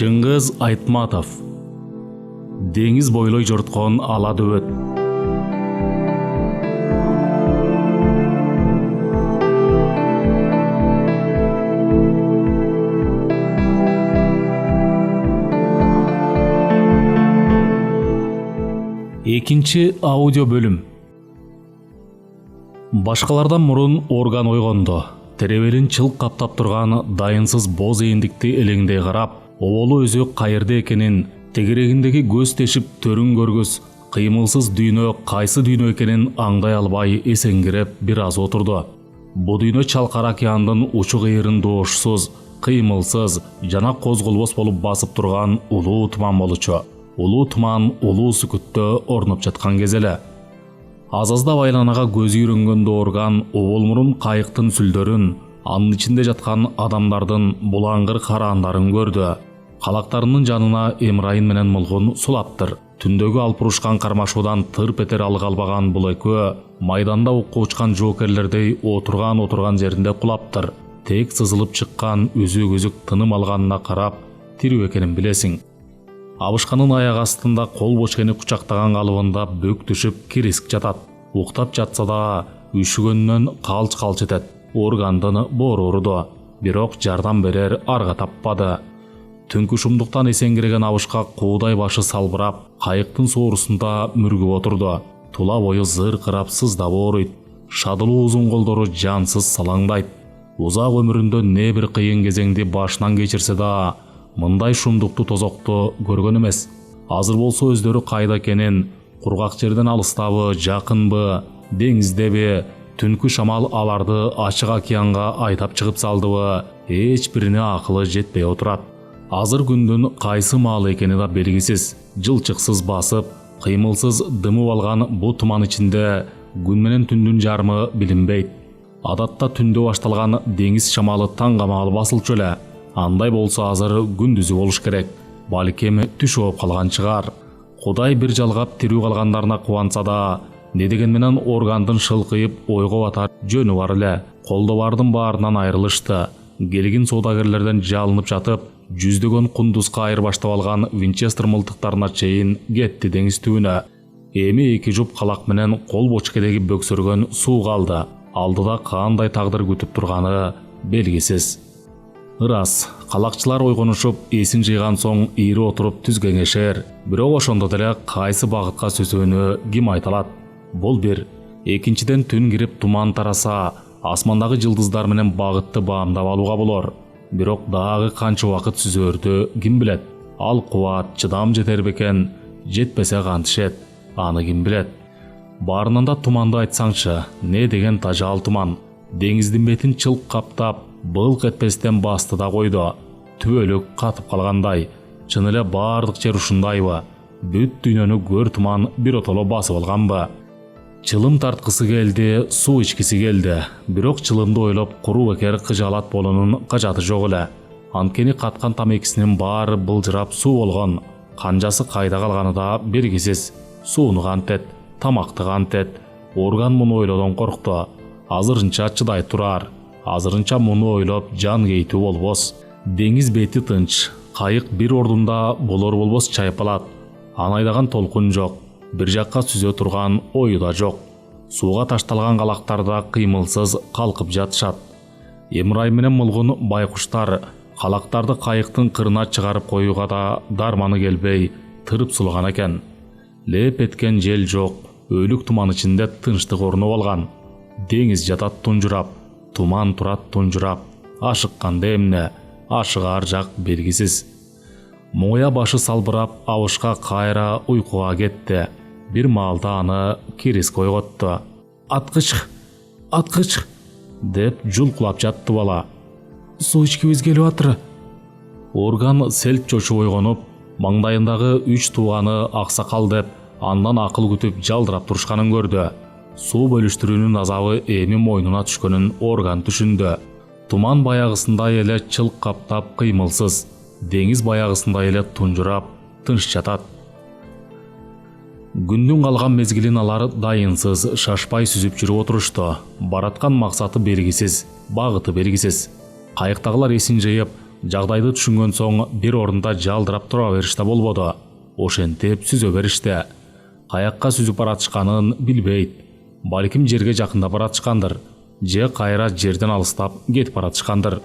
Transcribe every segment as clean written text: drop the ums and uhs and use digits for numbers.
Чыңгыз Айтматов. Деңиз бойлой жорткон ала дөбөт. Экинчи аудио бөлүм. Башкалардан мурун орган ойгондо, теребелин чылк каптап турган дайынсыз боз эндикти элеңдей карап, оболу өзү кайерде экенин, тегерегиндеги көз тешип төрүн көргөс, кыймылсыз дүйнө кайсы дүйнө экенин аңдай албай эсеңгиреп бир аз отурду. Бу дүйнө чалкар океандын учу кыйырын доошсуз, кыймылсыз жана козголбос болуп басып турган улуу туман болчу. Улуу туман улуу сүкүттө орнуп жаткан кез эле. Азаздап айланага көзү үйрөнгөндө орган обол мурун кайыктын сүлдөрүн, анын ичинде жаткан адамдардын булаңгыр караандарын көрдү. Калактарынын жанына Эмрайын менен Мулгун сулаптыр. Түндөгү алпурушкан кармашуудан тырп этер алга албаган бул экөө майданда окко учкан жоокерлердей отурган жеринде кулаптыр. Тек сызылып чыккан үзүк үзүк тыным алганына карап тирүү экенин билесиң. Абышканын аяк астында кол бочкени кучактаган калыбында бөк түшүп кириск жатат. Уктап жатса да үшүгөнүнөн калч этет. Органдын боору уруду, бирок жардам берер арга таппады. Түнкү шумдуктан эсеңгиреген абышка куудай башы салбырап, кайыктын соорусунда мүргүп отурду. Тула бою зыркырап сыздап ооруйт. Шадылуу узун колдору жансыз салаңдайт. Узак өмүрүндө не бир кыйын кезеңди башынан кечирсе да, мындай шумдукту тозокту көргөн эмес. Азыр болсо өздөрү кайда экенин, кургак жерден алыстабы, жакынбы, деңиздеби, түнкү шамал аларды ачык океанга айдап чыгып салдыбы, эч бирине акылы жетпей отурат. Азыр күндүн кайсы маалы экени да белгисиз. Жылчыксыз басып, кыймылсыз дымып алган бу туман ичинде күн менен түндүн жарымы билинбейт. Адатта түндө башталган деңиз шамалы таңга маал басылчу эле. Андай болсо азыр күндүзү болуш керек. Балким түш болуп калган чыгар. Кудай бир жалгап тирүү калгандарына кубанса да, не деген менен органдын шылкыйып ойго батар жөнү бар эле. Колдо бардын баарынан айрылышты. Келгин соодагерлерден жалынып жатып, жүздөгөн кундузга айырбаштап алган Винчестер мылтыктарына чейин кетти деңиз түбүнө. Эми эки жуп калак менен кол бочкедеги бөксөргөн суу калды. Алдыда кандай тагдыр күтүп турганы белгисиз. Ырас, калакчылар ойгонушуп, эсин жыйган соң ийри отуруп түз кеңешер. Бирок ошондо деле кайсы багытка сүзүүнү ким айта алат? Бул бир. Экинчиден түн кирип туман тараса, асмандагы жылдыздар менен багытты баамдап алууга болор. Бирок дагы канча убакыт сүзөрдү ким билет? Ал кубат, чыдам жетер бекен, жетпесе кантишет, аны ким билет? Баарынан да туманды айтсаңчы, не деген тажал туман. Деңиздин бетин чылк каптап, былк этпестен басты да койду. Түбөлүк катып калгандай. Чын эле баардык жер ушундайбы? Бүт дүйнөнү көр туман бир отоло басып алганбы? Чылым тарткысы келди, суу ичкиси келди. Бирок чылымды ойлоп куру бекер кыжаалат болуунун кажаты жок эле. Анткени каткан тамекисинин баары былжырап суу болгон. Канжасы кайда калганы да белгисиз. Сууну кантет, тамакты кантет. Орган муну ойлодон коркту. Азырынча чыдай турар. Азырынча муну ойлоп жан кейтүү болбос. Деңиз бети тынч, кайык бир ордунда болор болбос чайпалат. Анайдаган толкун жок, бир жакка сүзө турган ою да жок. Сууга ташталган калактарда кыймылсыз калкып жатышат. Эмрайын менен Мулгун байкуштар калактарды кайыктын кырына чыгарып коюуга да дарманы келбей тырып сулган экен. Леп эткен жел жок, өйлүк туман ичинде тынчтык орнуп алган. Деңиз жатат тунжурап, туман турат тунжурап, ашыкканда эмне, ашыгаар жак белгисиз. Моя башы салбырап, абышка кайра уйкуга кетти. Бир маалда аны кириск ойготту. Аткыч, аткыч деп жулкулап жатты бала. Суу ичкибиз келип атыр. Орган селт чочуп ойгонуп, маңдайындагы 3 тууганы аксакал деп, андан акыл күтүп жалдырап турушканын көрдү. Суу бөлүштүрүүнүн азабы эми мойнуна түшкөнүн орган түшүндү. Туман баягысындай эле чылк каптап кыймылсыз, деңиз баягысындай эле тунжурап, тынч жатат. Күндүн калган мезгилин алар дайынсыз, шашпай сүзүп жүрүп отурушту. Бараткан максаты белгисиз, багыты белгисиз. Кайыктагылар эсин жыйып, жагдайды түшүнгөн соң бир орунда жалдырап тура бериште болбоду. Ошентип сүзө беришти. Каякка сүзүп баратышканын билбейт. Балким жерге жакындап баратышкандыр, же кайра жерден алыстап кетип баратышкандыр.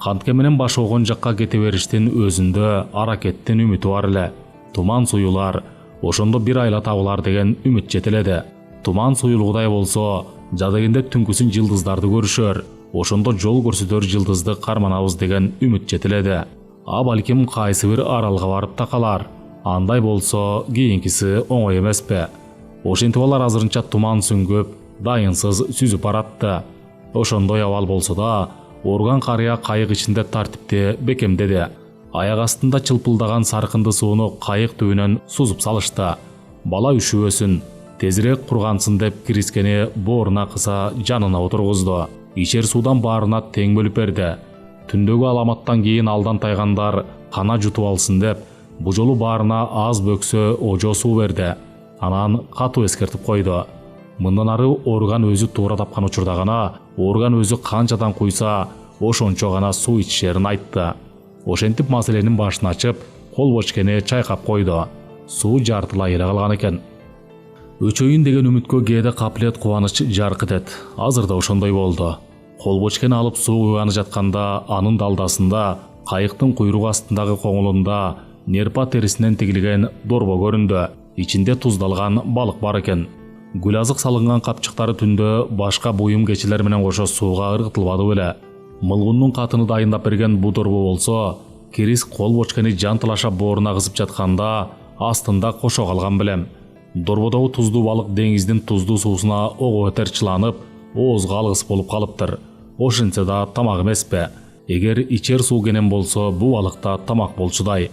Кантке менен башы огон жакка кете бериштин өзүндө аракеттин үмүтү бар эле. Туман суюлар, ошондо бир айла табылар деген үмүт жетеледи. Туман суюлгудай болсо, жадегенде түнкүсүн жылдыздарды көрүшөр, ошондо жол көрсөтөр жылдызды карманабыз деген үмүт жетеледи. А балким кайсы бир аралга барып такалар. Андай болсо, кийинкиси оңой эмеспи. Ошентип алар азырынча туман сүңгүп, дайынсыз сүзүп баратты. Ошондой абал болсо да, Орган карыя кайык ичинде тартипти бекемдеди. Аяк астында чылпылдаган саркынды сууну кайык түбүнөн сузуп салышты. Бала үшүбөсүн, тезирээк кургансын деп кирискени бооруна кыса жанына отургузду. Ичер суудан баарына тең бөлүп берди. Түндөгү аламаттан кийин алдан тайгандар кана жутуп алсын деп, бу жолу баарына аз бөксө ожо суу берди. Анан катуу эскертип койду. Мындан ары Орган өзү туура тапкан учурда гана, Орган өзү канчадан куйса, ошончо гана суу ичишерин айтты. Ошентип маселенин башын ачып, кол бочкени чайкап койду. Суу жартылай эле калган экен. Өчөйүн деген үмүткө кээде капилет кубаныч жарк этет. Азыр да ошондой болду. Кол бочкени алып суу куйганы жатканда, анын далдасында, кайыктын куйрук астындагы коңулунда нерпа терисинен тигилген дорбо көрүндү. Ичинде туздалган балык бар экен. Гүл азык салынган капчыктары түндө башка буюм кечелер менен кошо сууга ыргытылбады беле. Мылгундун катыны дайындап берген бу дорбо болсо, Кирис кол бочкени жантылаша бооруна кызып жатканда астында кошо калган белем. Дорбодогу туздуу балык деңиздин туздуу суусуна ого бетер чыланып, оозго алгыс болуп калыптыр. Ошентсе да тамак эмеспи. Эгер ичер суу кенен болсо, бу балыкта тамак болчудай.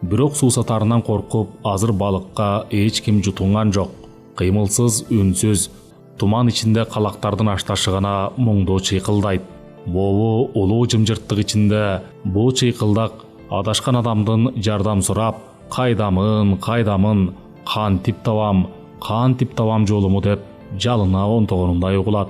Бирок суу сатарынан коркуп, азыр балыкка эч ким жутунган жок. Кыймылсыз, үнсүз, туман ичинде калактардын ашташы гана моңдоо чыйкылдайт. Бобу улуу жымжырттык ичинде бул чыйкылдак адашкан адамдын жардам сурап, кайдамын, кантип табам жолуму деп жалына онтогонундай угулат.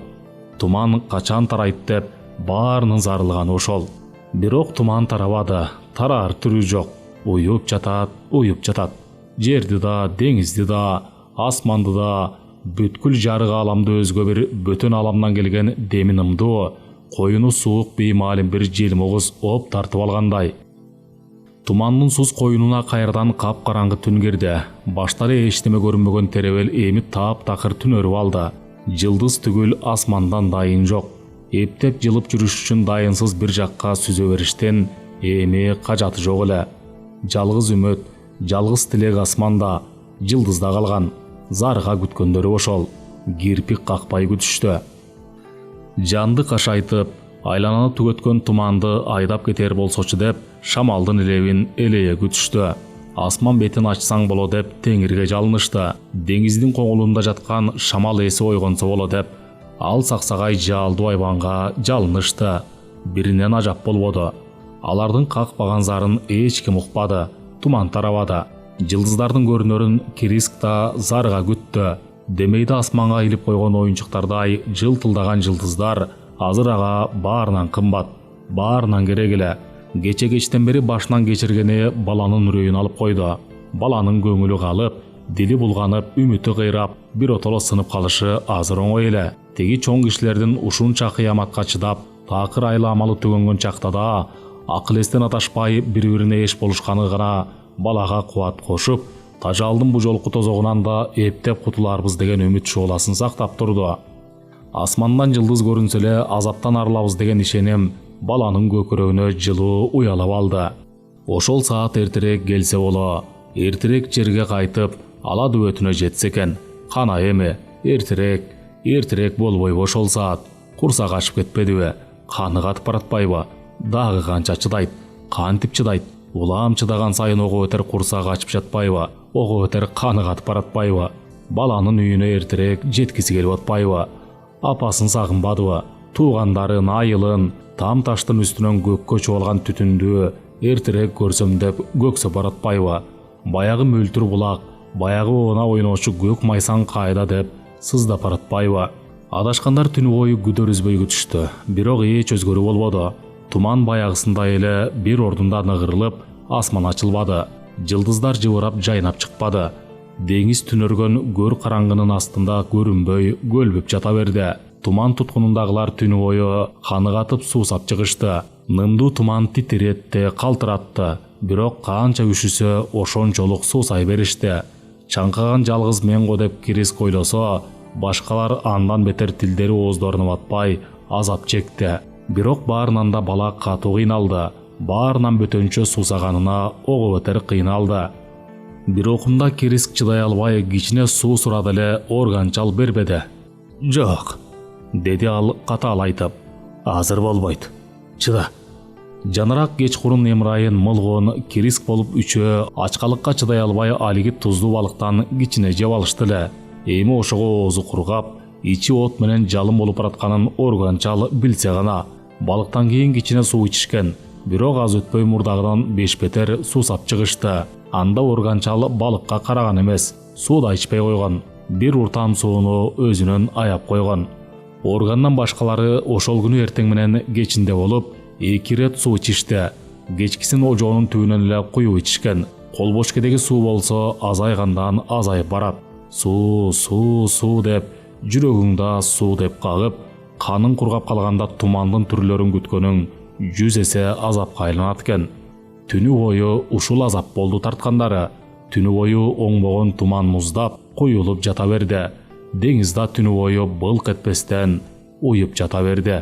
Туман качан тарайт деп баарынын зарылганы ошол. Бирок туман тарабады, тараар түрү жок. Уюп жатат. Жерди да, деңизди да, асманды да, бүткүл жарык аламды өзгө бир бөтөн аламдан келген демин ымдуу, коюну суук беймалим бир желмогуз оп тартып алгандай. Тумандын суз коюнуна кайрадан капкараңгы түн кирди. Баштары эчтеме көрүнбөгөн теребел эми таап-такыр түнөрүп алды. Жылдыз түгүл асмандан дайын жок. Эптеп жылып жүрүш үчүн дайынсыз бир жакка сүзө бериштен эми кажаты жок эле. Жалгыз үмөт, жалгыз тилек асманда, жылдызда калган. Зарга күткөндөрү ошол. Кирпик какпай күтүштү. Жанды кашайтып, айлананы түгөткөн туманды айдап кетер болсочу деп, шамалдын элебин элее күтүштү. Асман бетин ачсаң боло деп теңирге жалынышты. Деңиздин коңулунда жаткан шамал эси ойгонсо боло деп, ал саксагай жалдуу айбанга жалынышты. Биринен ажап болбоду. Алардын какпаган зарын эч ким укпады. Туман тарабады. Жылдыздардын көрүнөрүн Кириск да зарга күттү. Демейде асманга илип койгон оюнчуктардай жылтылдаган жылдыздар азыр ага баарынан кымбат, баарынан керек эле. Кечтен бери башынан кечиргени баланын үрөйүн алып койду. Баланын көңүлү калып, дили булганып, үмүтү кыйрап, бир отоло сынып калышы азыр оңой эле. Теги чоң кишилердин ушунча кыяматка чыдап, такыр айла амалы түгөнгөн чакта да акыл эстен аташпай бири-бирине эш болушканы гана балага кубат кошуп, тажалдын бу жолку тозогунан да эптеп кутуларбыз деген үмүт шооласын сактап турду. Асмандан жылдыз көрүнсө эле азаптан арылабыз деген ишеним баланын көкүрөгүнө жылуу уялап алды. Ошол саат эртерээк келсе боло, эртерээк жерге кайтып, ала дөбөтүнө жетсе экен. Кана эми, эртерээк болбойбу ошол саат. Курсак ачып кетпедиби? Каны катып баратпайбы? Дагы канча чыдайт? Кантип чыдайт? Улам чыдаган сайын ого бетер курсак ачып жатпайбы? Ого бетер каны катып баратпайбы? Баланын үйүнө эртерээк жеткиси келип атпайбы? Апасын сагынбадыбы? Туугандарын, айылын, там таштын үстүнөн көккө чуалган түтүндү эртерээк көрсөм деп көксөп баратпайбы? Баягы мөлтүр булак, баягы оона ойноочу көк майсаң кайда деп сыздап баратпайбы? Адашкандар түнү бою күдөр үзбөй күтүштү. Бирок эч өзгөрүү болбоду. Туман баягысында эле бир ордунда ныгырылып, асман ачылбады. Жылдыздар жыбырап жайнап чыкпады. Деңиз түнөргөн көр караңгынын астында көрүнбөй, көлбүп жата берди. Туман туткунундагылар түнү бою каныгатып суусап чыгышты. Нымдуу туман титиретти, калтыратты. Бирок канча үшүсө ошончолук суусай беришти. Чаңкаган жалгыз мен го деп Кириск ойлосо, башкалар андан бетер тилдери ооздоруна батпай азап чекти. Бирок баарынан да бала катуу кыйналды. Баарынан бөтөнчө суусаганына ого бетер кыйналды. Бир окумда Кириск чыдай албай кичине суу сурады эле органчал бербеди. «Жок», деди ал катаал айтып. «Азыр болбойт. Чыда». Жаныраак кечкурун Эмрайын, Мылгон, Кириск болуп үчөө ачкалыкка чыдай албай алиги туздуу балыктан кичине жеп алышты эле. Эми ошого оозу кургап, ичи от менен жалын болуп баратканын органчал билсе гана. Балыктан кийин кичине суу ичишкен. Бирок аз өтпөй мурдагыдан 5 бетер суусап чыгышты. Анда органчал балыкка караган эмес, суу да ичпей койгон. Бир уртам сууну өзүнөн аяп койгон. Органдан башкалары ошол күнү эртең менен кечинде болуп, 2 рет суу ичишти. Кечкисин ожоонун түбүнөн эле куюп ичишкен. Колбошкедеги суу болсо азайгандан азайып барат. Суу, суу, суу деп, жүрөгүңдө суу деп кагып, каның кургап калганда тумандын түрлөрүн күткөнүң 100 эсе азапка айланат экен. Түнү бою ушул азап болду тарткандары. Түнү бою оңбогон туман муздап, куюлуп жата берди. Деңиз да түнү бою былк этпестен уюп жата берди.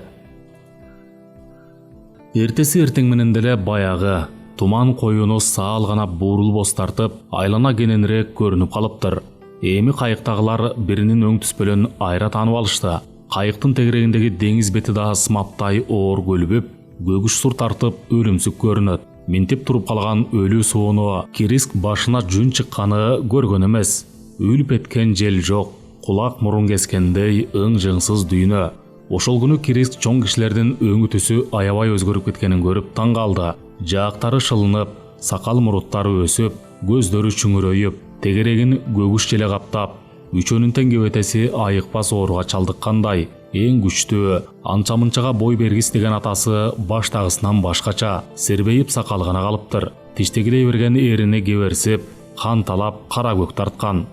Эртеси эртең менен деле баягы туман коюну саал гана буурулбос тартып, айлана кененирээк көрүнүп калыптыр. Эми кайыктагылар биринин өң түспөлөн айра таанып алышты. Кайыктын тегерегиндеги деңиз бети да сымаптай оор көлбүп, көгүш сур тартып өлүмсүк көрүнөт. Минтип туруп калган өлүү сууну Кириск башына жүн чыкканы көргөн эмес. Үлүп эткен жел жок, кулак мурун кескендей ың-жыңсыз дүйнө. Ошол күнү Кириск чоң кишилердин өңү түсү аябай өзгөрүп кеткенин көрүп таң калды. Жаактары шылынып, сакал муруттары өсүп, көздөрү чүңүрөйүп, тегерегин көгүш желе каптап, үчөнүн тең кебетеси айыкпас ооруга чалдыккандай. Эң күчтүү, анча-мынчага бой бергис деген атасы баштагысынан башкача, сербейип сакалы гана калыптыр. Тиштегилей берген эрини кеберсип, кан талап, кара көк тарткан.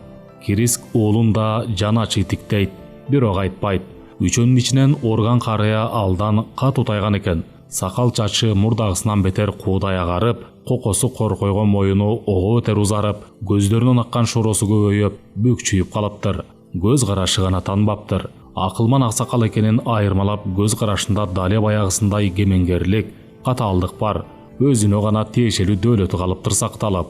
Кириск уулун да жаны ачыйтиктейт, бирок айтпайт. Үчөнүн ичинен орган карыя алдан катуу тайган экен. Сакал чачы мурдагысынан бетер куудай агарып, кокосу коркойгон моюну ого бетер узарып, көздөрүнөн аккан шоросу көбөйүп, бүкчүйүп калыптыр. Көз карашы гана танбаптыр. Акылман аксакал экенин айырмалап көз карашында дале баягысындай кемеңгерлик, катаалдык бар. Өзүнө гана тиешелүү дөөлөтү калыптыр сакталып.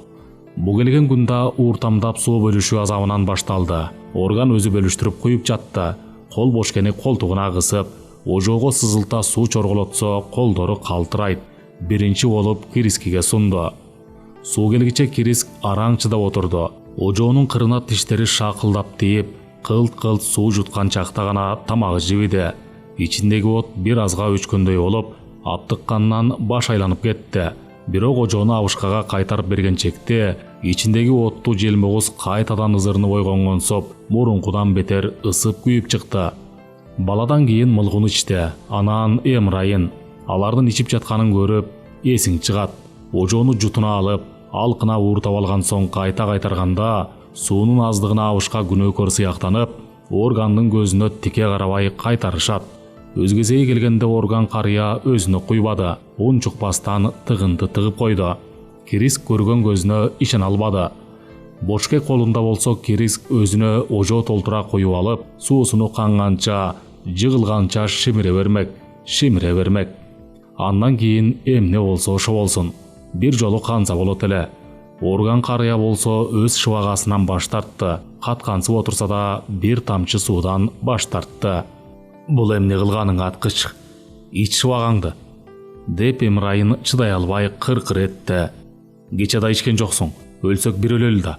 Бу келген күндө ууртамдап суу бөлүшүү азабынан башталды. Орган өзү бөлүштүрүп куюп жатты. Кол бошкени колтугуна кысып, ожоого сызылта суу чорголотсо колдору калтырайт. Биринчи болуп Кирискиге сунду. Суу келгиче Кириск араң чыдап отурду. Ожоонун кырына тиштери шакылдап тийип, кылт-кылт суу жуткан чакта гана тамагы жибиди. Ичиндеги от бир азга өчкөндөй болуп, аптыккандан баш айланып кетти. Бирок ожоону абышкага кайтарып берген чекте ичиндеги оттуу желмогуз кайтадан ызырынып ойгонгонсоп, мурункудан бетер ысып күйүп чыкты. Баладан кийин Мылгун ичти, анан Эмрайын. Алардын ичип жатканын көрүп, эсиң чыгат. Ожоону жутуна алып, алкына ууртап алган соң кайта кайтарганда, суунун аздыгына абышка күнөөкөр сыяктанып, органдын көзүнө тике карабай кайтарышат. Өзгесеге келгенде орган карыя өзүнө куйбады. Он чукпастан тыгынды тыгып койду. Кириск көргөн көзүнө ишене албады. Бошкек колунда болсо Кириск өзүнө ожоо толтура куюп алып, суусуну канганча, жыгылганча шимире бермек. Андан кийин эмне болсо ошо болсун. Бир жолу канса болот эле. Орган карыя болсо өз шыбагасынан баш тартты. Каткансып отурса да бир тамчы суудан баш тартты. Бул эмне кылганың аткыч? Ич шыбагаңды, деп Эмрайын чыдай албай кыркыр этти. Кече да ичкен жоксуң, өлсөк бир өлөлү да.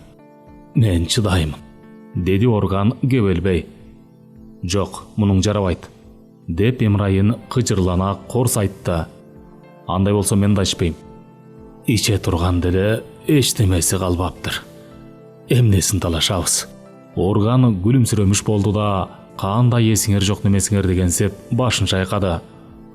Мен чыдаймын, деди орган кебелбей. Жок, мунуң жарабайт, деп Эмрайын кыжырлана корс айтты. Андай болсо мен да ичпейм. Иче турган деле эчтемеси калбаптыр. Эмнесин талашабыз? Орган күлүмсүрөмүш болду да, кандай эсиңер жок немесиңер дегенсеп башын чайкады.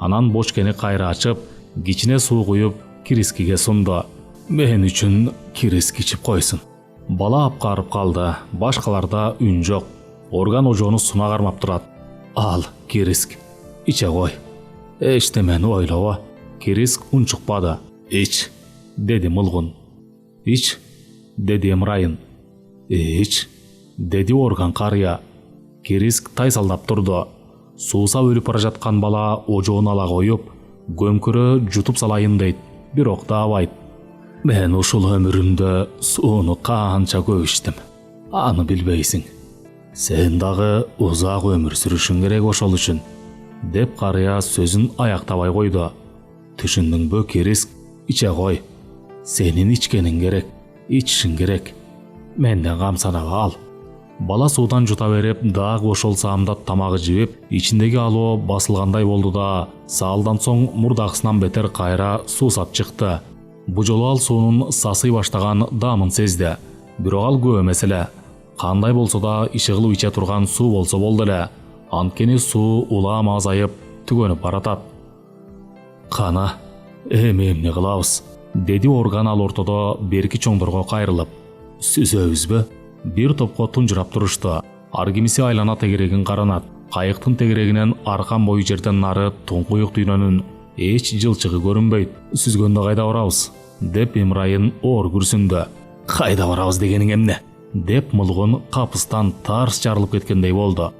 Анан бошкени кайра ачып, кичине суу куюп Кирискиге сунду. Мен үчүн Кириск ичип койсун. Бала апкарып калды. Башкаларда үн жок. Орган ожону суна кармап турат. Ал, Кириск, иче кой. Эчтемени ойлобо. Кириск унчукпады. Ич, деди Мылгун. Ич, деди Эмрайын. Ич, деди Орган карыя. Кириск тайсалдап турду. Суусап өлүп бара жаткан бала ожоон ала коюп, көмкөрө жутуп салайын дейт, бирок даабайт. Мен ушул өмүрүмдө сууну канча көп ичтим. Аны билбейсиң. Сен дагы узак өмүр сүрүшүң керек ошол үчүн, деп карыя сөзүн аяктабай койду. Түшүндүңбү, Кириск, иче кой. Сенин ичкениң керек, ичишиң керек. Менден камсанага ал. Бала суудан жута берип, дагы ошол саамдат тамагы жибип, ичиндеги алоо басылгандай болду да, саалдан соң мурдагысынан бетер кайра суусап чыкты. Бу жолу ал суунун сасый баштаган даамын сезди. Бирок ал көп эмес эле. Кандай болсо да иши кылып иче турган суу болсо болду эле. Анткени суу улам азайып, түгөнүп баратат. Кана, эми эмне кылабыз? Деди Орган ал ортодо берки чоңдорго кайрылып. Сүзөбүзбү? Бир топко тунжурап турушту. Ар кимиси айлана тегерегин каранат. Кайыктын тегерегинен аркан бою жерден нары туңкуюк дүйнөнүн эч жылчыгы көрүнбөйт. Сүзгөндө кайда барабыз? Деп Эмрайын оор күрсүндү. Кайда барабыз дегениң эмне? Деп Мылгун капыстан тарс жарылып кеткендей болду.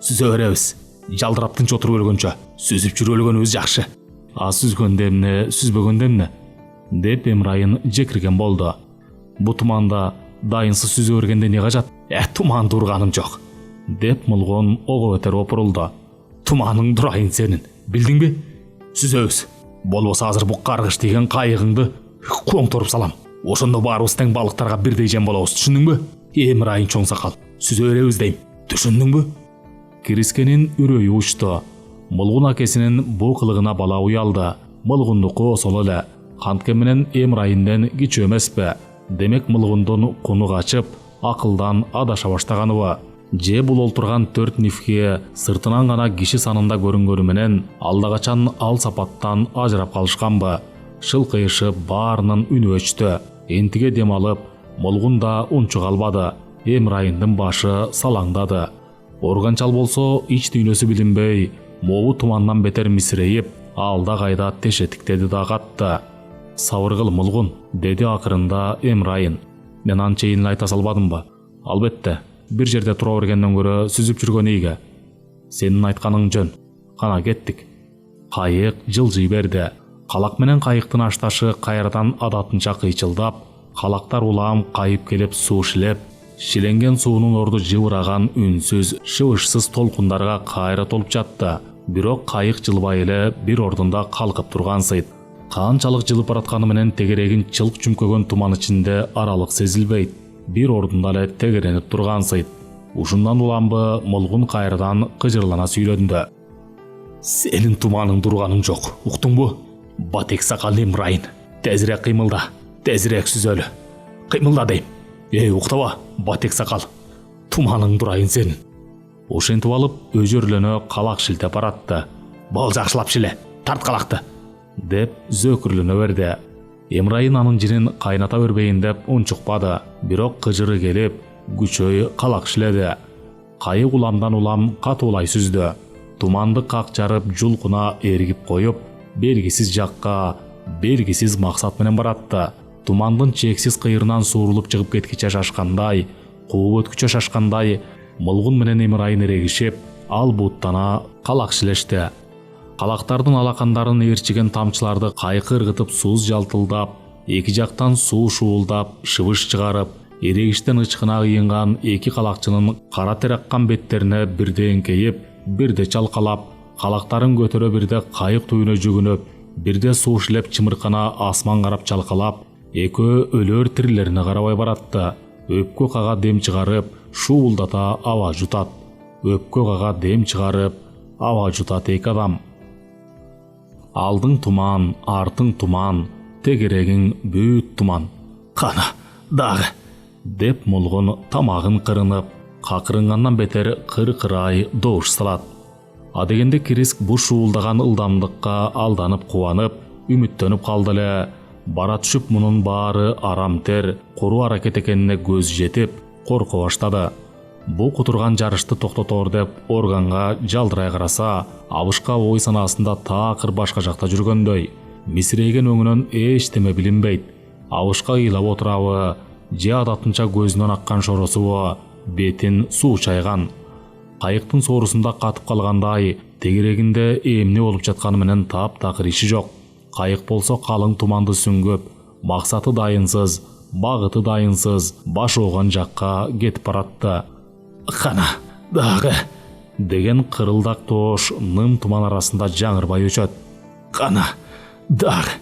Сүзө беребиз. Жалдырап тынч отуруп өлгөнчө. Сүзүп жүрүп өлгөнүбүз жакшы. А сүзгөндө эмне, сүзбөгөндө эмне? Деп Эмрайын жекирген болду. Бу туманда дайынсыз сүзө бергенде эмне кажат? Туман турганым жок. Деп Мылгун ого өтөр опурулду. Туманың дурайын сенин, билдиңби? Сүзөбүз. Болбосо азыр бу каргыш деген кайыгыңды коңторуп салам. Ошондо баарыбыз тең балыктарга бирдей жем болобуз, түшүндүңбү? Эмрайын чоң сакал, сүзө беребиз дейм. Түшүндүңбү? Кирискенин үрөйү учту. Мылгун акесинин бу кылыгына бала уялды. Мылгундуку осол эле. Кантке менен Эмрайынден кичүү эмеспи? Демек Мылгундун куну качып, акылдан адаша баштаганыбы? Же бул олтурган 4 нифке сыртынан гана киши санында көрүнгөнү менен алда качан ал сапаттан ажырап калышканбы? Шылкыйышып баарынын үнү өчтү. Энтиге дем алып, Мылгун да унчук албады. Эмрайындын башы салаңдады. Органчал болсо ич дүйнөсү билинбей, могу тумандан бетер мисирейип, алда кайда тешетиктеди да катты. Сабыр кыл, Мылгун, деди акырында Эмрайын. Мен анчейин айта салбадымбы? Албетте, бир жерде тура бергенден көрө сүзүп жүргөн ийге. Сенин айтканың жөн. Кана кеттик. Кайык жылжый берди. Калак менен кайыктын ашташы кайрадан адатынча кыйчылдап, калактар улам кайып келип суу шилеп, шиленген суунун орду жыбыраган үнсүз, шыбышсыз толкундарга кайра толуп жатты. Бирок кайык жылбай эле бир ордунда калкып тургансыйт. Канчалык жылып баратканы менен тегерегин чылк чүмкөгөн туман ичинде аралык сезилбейт. Бир ордунда эле тегеренип тургансыйт. Ушундан уламбы Мылгун кайрадан кыжырлана сүйлөндү. Сенин туманың турганың жок, уктуңбу? Батек сакалды Эмрайын, тезирээк кыймылда, тезирээк сүзөлү. Кыймылда дейм. Уктаба, батек сакал. Туманың турайын сенин. Ошентип алып, өзөрлөнө калак шилтеп баратты. Бол жакшылап шиле, тарт калакты, деп зөкүрлөнө берди. Эмрайын анын жинин кайната бербейин деп унчукпады. Бирок кыжыры келип, күчөй калак шиледи. Кайык уламдан улам катуулай сүздү. Туманды как жарып жулкуна эргип коюп, белгисиз жакка, белгисиз максат менен баратты. Тумандын чексиз кыйырынан суурулуп чыгып кеткиче шашкандай, кууп өткүчө шашкандай, Мылгун менен Эмрайын эрегишип, ал буттана калак шилешти. Калактардын алакандарын ээрчиген тамчыларды кайкы ыргытып сууз жалтылдап, эки жактан суу шуулдап, шыбыш чыгарып, эрегиштен ычкына кыйынган эки калакчынын кара тер аккан беттерине бирде эңкейип, бирде чалкалап, калактарын көтөрө бирде кайык түбүнө жүгүнүп, бирде суу шилеп чымыркана асман карап чалкалап, экөө өлөр тирилерине карабай баратты. Өпкө кага дем чыгарып, шуулдата аба жутат. Өпкө кага дем чыгарып, аба жутат эки адам. Алдың туман, артың туман, тегерегиң бүт туман. Кана, дагы, деп Мылгун тамагын кырынып, какырынгандан бетер кыр-кырай добуш салат. Адегенде Кириск бу шуулдаган ылдамдыкка алданып кубанып, үміттеніп қалды эле. Бара түшүп мунун баары арам тер, куру аракет экенине көз жетип, корко баштады. Бу кутурган жарышты токтотор деп органга жалдырай караса, абышка ой санасында такыр башка жакта жүргөндөй. Мисирейген өңүнөн эчтеме билинбейт. Абышка ыйлап отурабы, же адатынча көзүнөн аккан шоросубу, бетин суу чайган. Кайыктын соорусунда катып калгандай, тегерегинде эмне болуп жатканы менен таптакыр иши жок. Кайык болсо калың туманды сүңгөп, максаты дайынсыз, багыты дайынсыз, баш ооган жакка кетип баратты. «Кана, дагы!» деген кырылдак тоош ным туман арасында жаңырбай өчөт. «Кана, дагы!»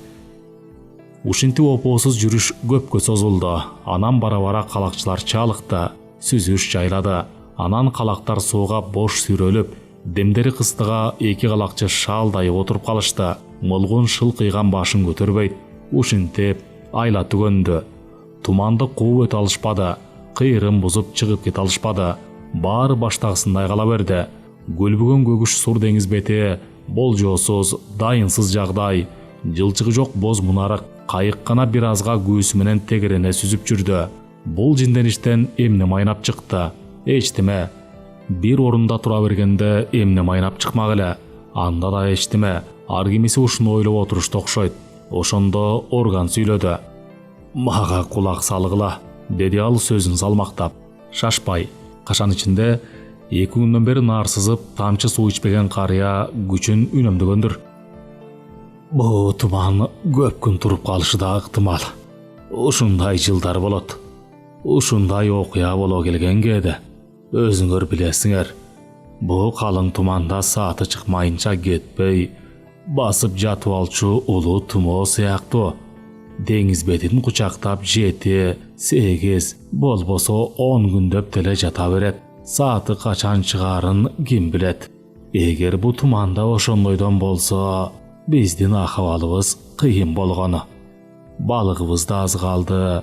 Ушинтип опоосуз жүрүш көпкө созулду. Анан бара-бара калакчылар чалыкты, сүзүш жайлады. Анан калактар сууга бош сүрөлүп, демдери кыстыга эки калакчы шалдайып отуруп калышты. Молгун шылкыйган башын көтөрбөйт. Ушинтип айла түгөндү. Туманды кууп өтө алышпады. Кыйрын бузуп чыгып кете алышпады. Баары баштагысындай кала берди. Көлбөгөн көгүш сур деңиз бети, болжоосуз, дайынсыз жагдай, жылчыгы жок боз мунарык кайык гана бир азга күүсү менен тегерене сүзүп жүрдү. Бул жиндеништен эмне майнап чыкты? Эчтеме. Бир орунда тура бергенде эмне майнап чыкмак эле? Анда да эчтеме. Ар кимиси ушуну ойлоп отурушту окшойт. Ошондо орган сүйлөдү. «Мага кулак салгыла», деди ал сөзүн салмактап. Шашпай. Кашан ичинде 2 күндөн бери наар сызып, тамчы суу ичпеген карыя күчүн үнөмдөгөндүр. Бу туман көп күн туруп калышы да ыктымал. Ушундай жылдар болот. Ушундай окуя боло келген кээде. Өзүңөр билесиңер. Бу калың туманда сааты чыкмайынча кетпей, басып жатып алчу улуу тумоо сыяктуу. Деңиз бетин кучактап 7-8, болбосо 10 күндөп деле жата берет. Сааты качан чыгарын ким билет. Эгер бу туманда ошондойдон болсо, биздин акыбалыбыз кыйын болгону. Балыгыбыз да аз калды.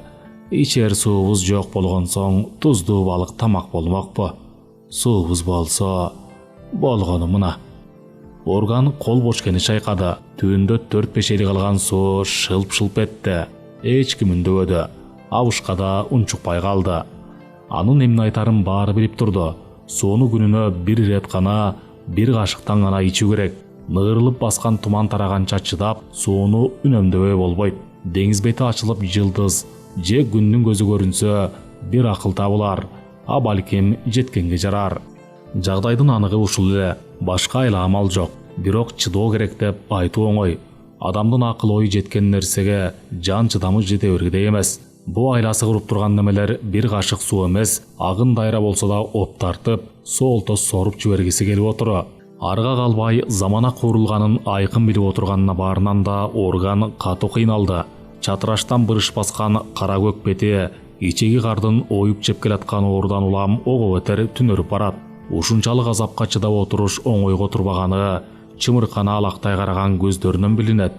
Ичер суубуз жок болгон соң туздуу балык тамак болмокпу. Суубуз болсо, болгону мына. Орган кол бочкени чайкады. Түбүндө 4-5 эли калган суу шылп-шылп этти. Эч ким үндөгөдү. Абышка да унчукпай калды. Анын эмне айтарын баары билип турду. Сууну күнүнө бир ирет гана, бир кашыктан гана ичүү керек. Нырылып баскан туман тараганча чыдап, сууну үнөмдөбөй болбойт. Деңиз бети ачылып жылдыз же күндүн көзү көрүнсө, бир акыл табылар. А балким жеткенге жарар. Жагдайдын аныгы ушул эле. Башка айла амал жок. Бирок чыдоо керек деп айтуу оңой. Адамдын акыл ою жеткен нерсеге жан чыдамы жете бергидей эмес. Бу айласы куруп турган немелер бир кашык суу эмес, агын дайра болсо да оп тартып, соолто соруп жибергиси келип отуру. Арга калбай замана курулганын айкын билип отурганына баарынан да орган катуу кыйналды. Чатыраштан бырыш баскан кара көк бети, ичеги кардын оюп жеп келаткан оорудан улам ого бетер түнөрүп барат. Ушунчалык азапка чыдап отуруш оңойго турбаганы чымыркана алактай караган көздөрүнөн билинет.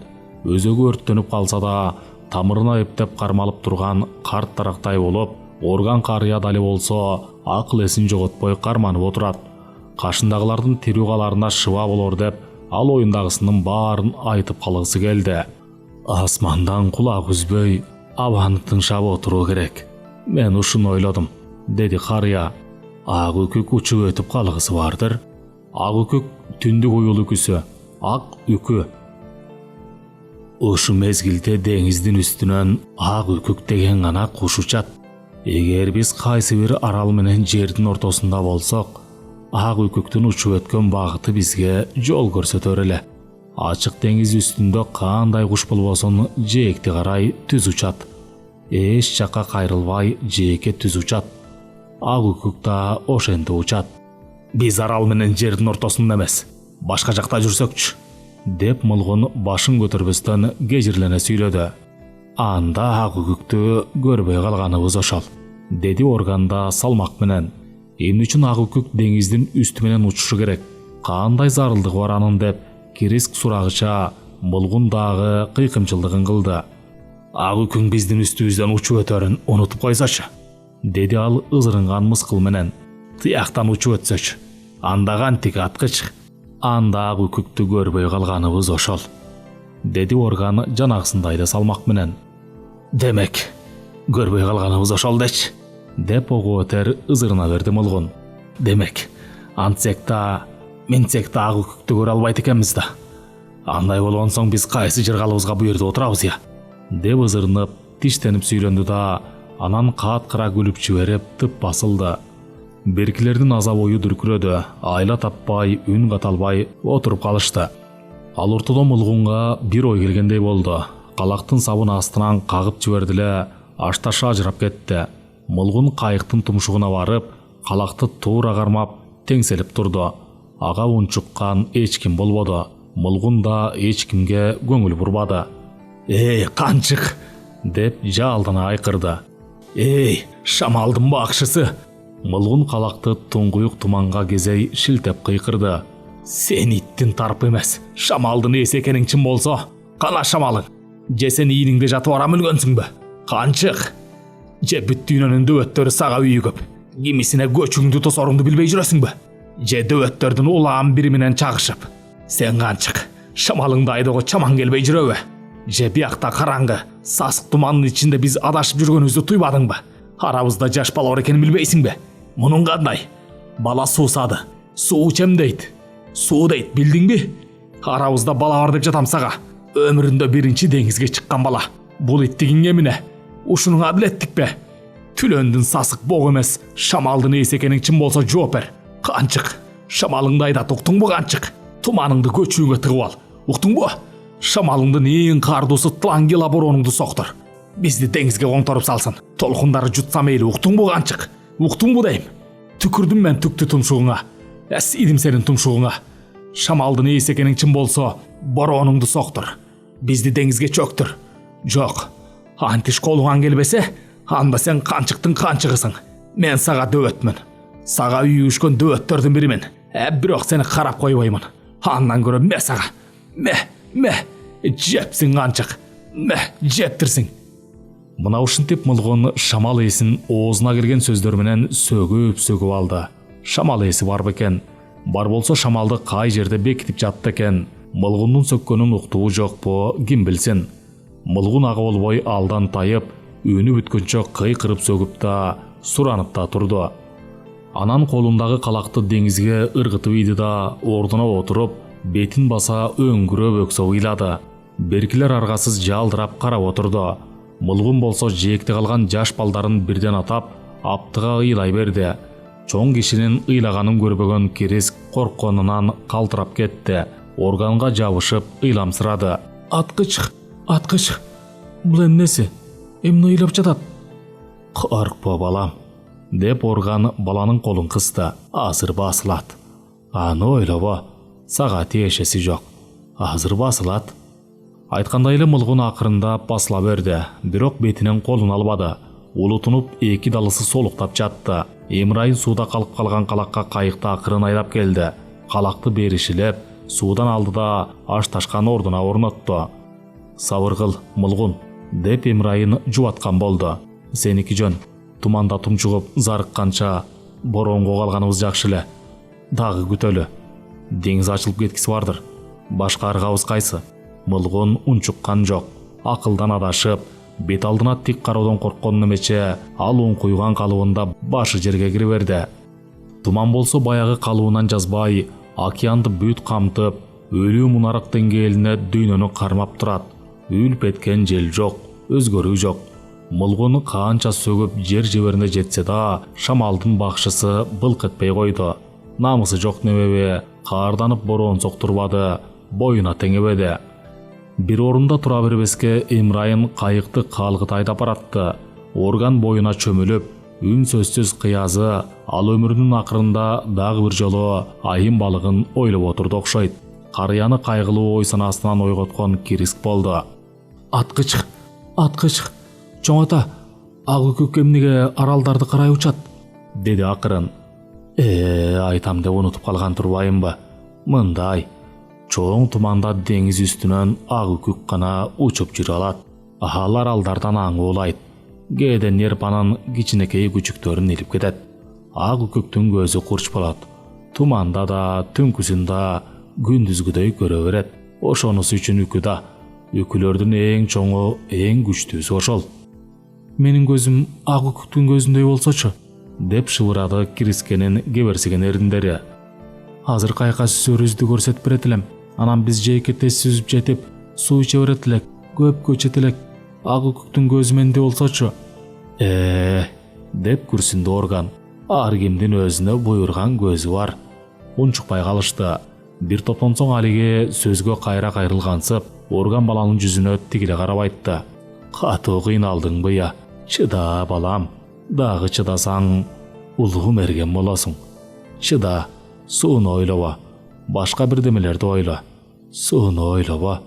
Өзөгү өрттөнүп калса да, тамырына эптеп кармалып турган карт тарактай болуп, орган карыя дали болсо, акыл эсин жоготпой карманып отурат. Кашындагылардын тирүү каларына шыба болор деп, ал оюндагысынын баарын айтып калгысы келди. Асмандан кулак үзбөй, абаны тыңшап отуруу керек. Мен ушуну ойлодум, деди карыя. Ак үкүк учуп өтүп калгысы бардыр. Ак үкүк түндүк уюл үкүсү, ак үкү. Ушу мезгилде деңиздин үстүнөн ак үкүк деген гана куш учат. Эгер биз кайсы бир арал менен жердин ортосунда болсок, ак үкүктүн учуп өткөн багыты бизге жол көрсөтөр эле. Ачык деңиз үстүндө кандай куш болбосун жээкти карай түз учат. Эч жакка кайрылбай жээкке түз учат. Ак үкүк да ошентип учат. Биз арал менен жердин ортосунда эмес, башка жакта жүрсөкчү, деп мылгун башын көтөрбөстөн кежирлене сүйлөдү. Анда ак үкүктү көрбөй калганыбыз ошол, деди органда салмак менен. Эмне үчүн ак үкүк деңиздин үстү менен учушу керек? Кандай зарылдыгы бар анын деп кириск сурагыча мылгун дагы кыйкымчылдыгын кылды. Ак үкүк биздин үстүбүздөн учуп өтөрүн унутуп койсочу, деди ал ызырынган мыскыл менен. Тияктан учуп өтсөчү, анда кантип аткыч. Анда ак үкүктү көрбөй калганыбыз ошол. деди Орган жанагысындайды салмак менен. Демек, көрбөй калганыбыз ошол дечи, деп ого өтер ызырына берди Мылгун. Демек, антсек да, минсек да ак үкүктү көрө албайт экенбиз да. Андай болгон соң биз кайсы жыргалыбызга бу жерде отурабыз я? Деп ызырынып, тиштенип сүйлөндү да, анан каат-кыра күлүп жиберип тып басылды. Беркилердин азап ою дүркүрөдү, айла таппай, үн каталбай отуруп калышты. Ал ортодо Мылгунга бир ой келгендей болду. Калактын сабын астынан кагып жиберди эле, ашташы ажырап кетти. Мылгун кайыктын тумшугуна барып, калакты туура кармап, теңселип турду. Ага унчуккан эч ким болбоду. Мылгун да эч кимге көңүл бурбады. «Эй, канчык!» деп жалдана айкырды. «Эй, шамалдын бакшысы!» Мылгун калакты туңгуюк туманга кезей шилтеп кыйкырды. «Сен иттин тарпы эмес, шамалдын ээси экениң чын болсо, кана шамалың? Же сен ийиңде жатып арам өлгөнсүңбү? Канчык! Же бүт дүйнөнүн дөбөттөрү сага үйү көп, кимисине көчүңдү тосоруңду билбей жүрөсүңбү? Же дөбөттөрдүн улаан бири менен чагышып, сен канчык, шамалыңды айдоого чамаң келбей жүрөбү? Же биякта караңгы, сасык тумандын ичинде биз адашып жүргөнүбүздү туйбадыңбы? Арабызда жаш бала бар экенин билбейсиңби? Мунун кандай? Бала суусады, суу ичем дейт. Суу дейт, билдиңби? Арабызда бала бар деп жатам сага. Өмүрүндө биринчи деңизге чыккан бала. Бул иттигиң эмне? Ушунуң адилеттикпи? Түлөндүн сасык бог эмес, шамалдын ээси экениң чын болсо жооп бер. Канчык, шамалыңды айдат, уктуңбу канчык? Туманыңды көчүүңө тыгып ал, уктуңбу? Шамалыңдын эң кардуусу Тлангила боронуңду соктур. Бизди деңизге коңторуп салсын. Толкундары жутса мейли, уктуңбу канчык? Уктуңбу дейм? Түкүрдүм мен түктү тумшугуңа. Идим сенин тумшугуңа. Шамалдын ээси экениң чын болсо, боронуңду соктур. Бизди деңизге чөктүр. Жок, антиш колуңан келбесе, анда сен канчыктын канчыгысың. Мен сага дөбөтмүн. Сага үйүшкөн дөбөттөрдүн биримин. Бирок сени карап койбоймун. Андан көрө ме сага. Ме, жепсиң канчык. Жептирсиң. Мына ушинтип Мылгун шамал ээсин оозуна келген сөздөр менен сөгүп алды. Шамал ээси бар бекен. Бар болсо шамалды кай жерде бекитип жатты экен. Мылгундун сөккөнүн уктуу жокпу, ким билсин. Мылгун ага болбой алдан тайып, үнү бүткөнчө кыйкырып сөгүп да, суранып да турду. Анан колундагы калакты деңизге ыргытып ийди да, ордуна отуруп, бетин баса өңгүрөп өксө ыйлады. Беркилер аргасыз жалдырап карап отурду. Мылгун болсо жээкте калган жаш балдарын бирден атап, аптыга ыйлай берди. Чоң кишинин ыйлаганын көрбөгөн Кириск коркконунан калтырап кетти. Органга жабышып ыйламсырады. Аткыч, бул эмнеси? Эмне ыйлап жатат? Коркпо балам, деп Орган баланын колун кысты. Азыр басылат. Аны ойлобо, сага тиешеси жок. Азыр басылат. Айткандай эле Мылгун акырында басыла берди, бирок бетинен колун албады. Улутунуп эки далысы солуктап жатты. Имрайын сууда калып калган калакка кайыкты акырын айдап келди. Калакты беришилеп, суудан алды да ашташкан ордуна орнотту. Сабыр кыл, Мылгун, деп Имрайын жубаткан болду. Сеники жөн, туманда тумчугуп зарыкканча боронго калганыбыз жакшы эле. Дагы күтөлү. Деңиз ачылып кеткиси бардыр. Башка аргабыз кайсы? Мылгун унчуккан жок. Акылдан адашып, бет алдына тик кароодон корккон эмече, ал уңкуйган калыбында башы жерге кире берди. Туман болсо баягы калыбынан жазбай, океанды бүт камтып, өлүү мунарак деңгээлине дүйнөнү кармап турат. Үлүп эткен жел жок, өзгөрүү жок. Мылгун канча сөгүп жер жеберине жетсе да, шамалдын бакшысы былк этпей койду. Намысы жок небеби, каарданып бороон соктурбады, боюна теңебеди. Бир орунда тура бербеске Имрайын кайыкты калгыт айдап баратты. Орган боюна чөмүлүп, үн сөзсүз кыязы, ал өмүрүнүн акырында дагы бир жолу айым балыгын ойлоп отурду окшойт. Карыяны кайгылуу ой санасынан ойготкон Кириск болду. Аткыч, чоң ата, ак үкүк эмнеге аралдарды карай учат? Деди акырын. Айтам деп унутуп калган турбайымбы? Мындай, чоң туманда деңиз үстүнөн ак үкүк гана учуп жүрө алат. Ал аралдардан аң уулайт. Кээде нерпанын кичинекей күчүктөрүн илип кетет. Ак үкүктүн көзү курч болот. Туманда да, түнкүсүн да күндүзгүдөй көрө берет. Ошонусу үчүн үкү да Үкілердің ең чоңы, ең күчтүүсү ошол. Менин көзүм ак үкүктүн көзүндөй болсочу, деп шыбырады кирискенин кеберсиген эриндери. Азыр кайка сүзөрүбүздү көрсөтүп берет элем. Анан биз жээкке тез сүзүп жетип, суу иче берет элек, көп көчөт элек. Ак үкүктүн көзү менде болсочу. Деп күрсүндү Орган. Ар кимдин өзүнө буйрган көзү бар. Унчукпай калышты. Бир топтон соң алиге сөзгө кайра кайрылгансып, Орган баланын жүзүнө тигиле карап айтты. Катуу кыйналдыңбы я? Чыда балам. Дагы чыдасаң, улуу мерген болосуң. Чыда, сууну ойлобо. Башка бирдемелерди ойло. Сууну ойлобо.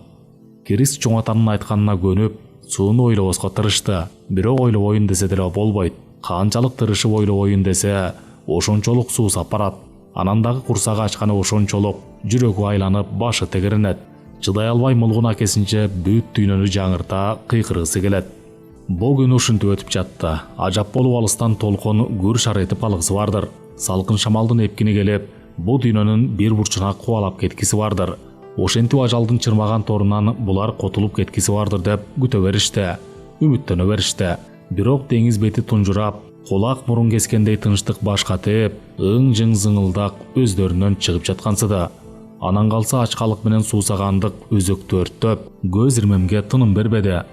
Кирис чоңатанын айтканына көнүп, сууну ойлобоско тырышты. Бирок ойлобойн десе деле болбойт. Канчалык тырышып ойлобойн десе, ошончолук суусап барат. Анан дагы курсагы ачканы ошончолук, жүрөгү айланып, башы тегеренет. Чыдай албай мулгун акесинче бүт дүйнөнү жаңырта кыйкыргысы келет. Бул күн ушинтип өтүп жатты. Ажап болуп алыстан толкун гүр шар этип калгысы бардыр. Салкын шамалдын эпкини келип, бул дүйнөнүн бир бурчуна кубалап кеткиси бардыр. Ошентип ажалдын чырмаган торунан булар котулуп кеткиси бардыр деп күтө беришти, үмүттөнө беришти. Бирок деңиз бети тунжурап, кулак мурун кескендей тынчтык баш катып, ың-жың зыңылдак өздөрүнөн чыгып жаткансыды. Анан калса ачкалык менен суусагандык өзөктү өрттөп, көз ирмемге тыным бербеди.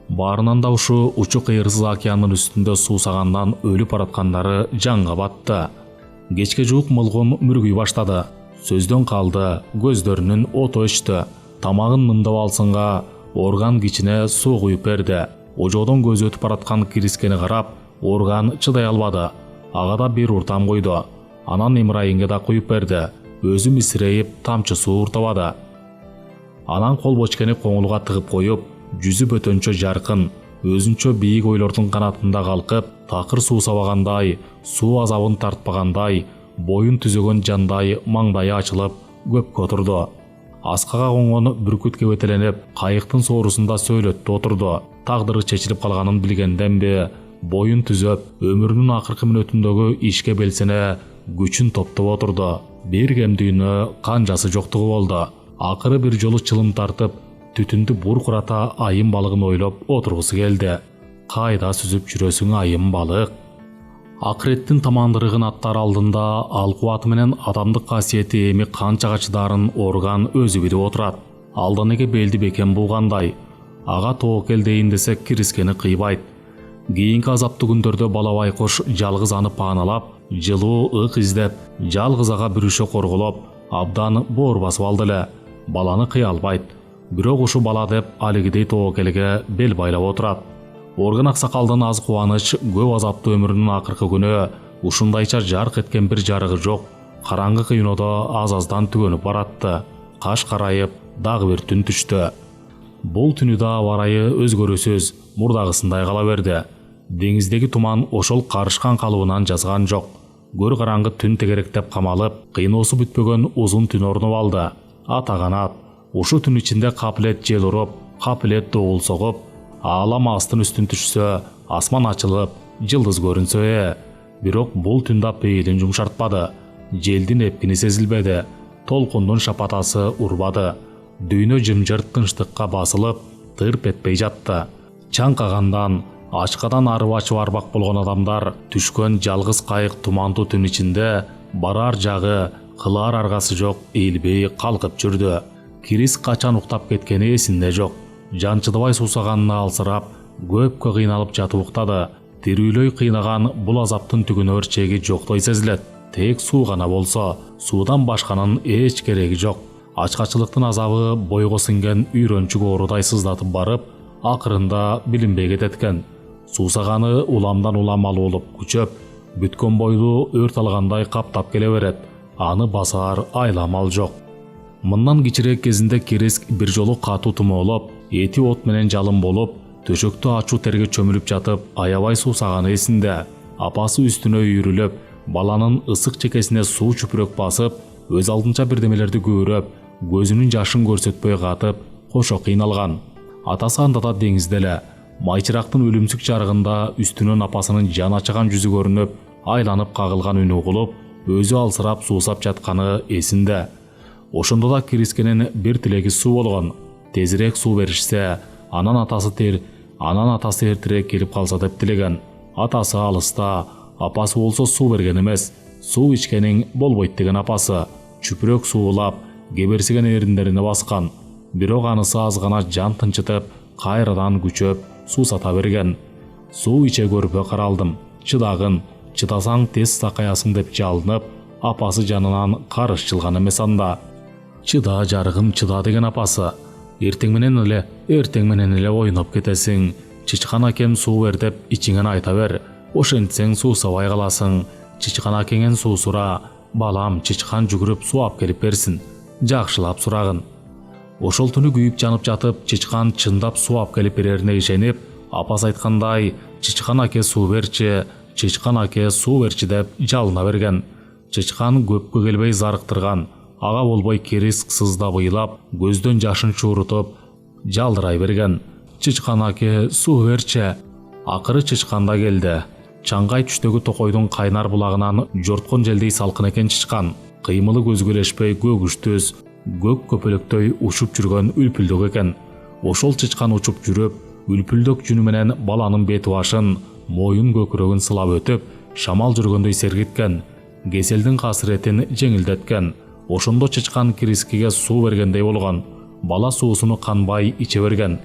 Баарынан да ушу учу кыйырсыз океандын үстүндө суусагандан өлүп бараткандары жанга батты. Кечке жуук мылгун мүргүй баштады. Сөздөн калды, көздөрүнүн оту өчтү. Тамагын нымдап алсынга Орган кичине суу куюп берди. Ожодон көзү өтүп бараткан Кирискени карап, Орган чыдай албады. Ага да бир уртам койду. Анан Имрайынга да куюп берди. Өзү мисирейип тамчы суу уртабады. Анан кол бочкени коңулга тыгып коюп, жүзү бөтөнчө жаркын, өзүнчө бийик ойлордун канатында калкып, такыр суу сабагандай, суу азабын тартпагандай, боюн түзөгөн жандай маңдайы ачылып, көпкө отурду. Аскага коңгон бүркүт кебетеленип, кайыктын соорусунда сөйлөттү отурду. Тагдыры чечилип калганын билгенденби, боюн түзөп, өмүрүнүн акыркы мүнөтүндөгү ишке белсене күчүн топтоп отурду. Бир кемдүүнү канжасы жоктугу болду. Акыры бир жолу чылым тартып, түтүндү буркурата айым балыгын ойлоп отургусу келди. Кайда сүзүп жүрөсүң айым балык? Акыреттин тамандырыгын аттар алдында ал кубаты менен адамдык касиети эми канчага чыдаарын Орган өзү билип отурат. Алдан эге белди бекен булгандай. Ага тоокел дейин десе Кирискени кыйбайт. Кийинки азаптуу күндөрдө бала байкош жалгыз аны пааналап, жылуу ык издеп, жалгыз ага бүрүшө корголоп, абдан боор басып алды эле. Баланы кыя албайт. Бирок ушу бала деп алигидей тоокелге бел байлап отурат. Орган аксакалдын аз кубаныч, көп азаптуу өмүрүнүн акыркы күнү ушундайча жарк эткен бир жарыгы жок, караңгы кыйноодо аз-аздан түгөнүп баратты. Каш карайып, дагы бир түн түштү. Бул түнү да аба ырайы өзгөрүүсүз мурдагысындай кала берди. Деңиздеги туман ошол карышкан калыбынан жазган жок. Көр караңгы түн тегеректеп камалып, кыйноосу бүтпөгөн узун түн орнуп алды. Атаганат. Ушу түн ичинде капилет жел уруп, капилет доол согуп, аалам астын үстүн түшсө, асман ачылып, жылдыз көрүнсө, бирок бул түндө пейилин жумшартпады. Желдин эпкини сезилбеди, толкундун шапатасы урбады. Дүйнө жымжырт тынчтыкка басылып, тырп этпей жатты. Чаңкагандан, ачкадан арып ачып арбак болгон адамдар түшкөн жалгыз кайык тумандуу түн ичинде барар жагы, кылар аргасы жок эйлбей калкып жүрдү. Кирис качан уктап кеткени эсинде жок. Жан чыдабай суусаганына алсырап, көпкө кыйналып жатып уктады. Тирүүлөй кыйнаган бул азаптын түгүнөр чеги жоктой сезилет. Тек суу гана болсо, суудан башканын эч кереги жок. Ачкачылыктын азабы бойго сиңген үйрөнчүк оорудай сыздатып барып, акырында билинбей кетет экен. Суусаганы уламдан улам алуулуп күчөп, бүткөн бойлуу өрт алгандай каптап келе берет. Аны басар айламал жок. Мындан кичирээк кезинде Кириск бир жолу катуу тумоолоп, эти от менен жалын болуп, төшөктө ачуу терге чөмүлүп жатып, аябай суусаганы эсинде. Апасы үстүнө үйрүлүп, баланын ысык чекесине суу чүпүрөк басып, өз алдынча бирдемелерди күбүрөп, көзүнүн жашын көрсөтпөй катып, кошо кыйналган. Атасы анда да деңизде эле. Майчырактын өлүмсүк жарыгында үстүнөн апасынын жан ачаган жүзү көрүнүп, айланып кагылган үнү угулуп, өзү алсырап суусап жатканы эсинде. Ошондо да Кирискенин бир тилеги суу болгон. тезирээк суу беришсе, анан атасы эртерээк келип калса деп тилеген. Атасы алыста, апасы болсо суу берген эмес, суу ичкениң болбойт деген апасы. Чүпүрөк суулап, кеберсиген эриндерине баскан. Бирок анысы аз гана жан тынчытып, кайрадан күчөп, суу сата берген. Суу иче көрпө каралдым. Чыдагын, чыдасаң тез сакаясың деп жалынып, апасы жанынан карыш чылган эмес анда. Чыда жарыгым, чыда деген апасы. Эртең менен эле ойноп кетесиң. Чычкан акем суу бер деп ичиңен айта бер. Ошентсең суусабай каласың. Чычкан акеңен суу сура. Балам, чычкан жүгүрүп суу алып келип берсин. Жакшылап сурагын. Ошол түнү күйүп жанып жатып, чычкан чындап суу алып келип берерине ишенип, апасы айткандай, чычкан аке суу берчи деп жалына берген. Чычкан көпкө келбей зарыктырган, ага болбой Кириск сыздап ыйлап, көздөн жашын чуурутуп, жалдырай берген. Чычкан аке суу берчи. Акыры чычкан да келди. Чаңгай түштөгү токойдун кайнар булагынан жорткон желдей салкын экен чычкан. Кыймылы көзгөлешпей көгүштүз, көк көпөлөктөй учуп жүргөн үлпүлдөк экен. Ошол чычкан учуп жүрүп, үлпүлдөк жүнү менен баланын бет башын, моюн көкүрөгүн сылап өтүп, шамал жүргөндөй сергиткен. Кеселдин касыретин жеңилдеткен. Ошондо чычкан Кирискиге суу бергендей болгон. Бала суусуну канбай иче берген.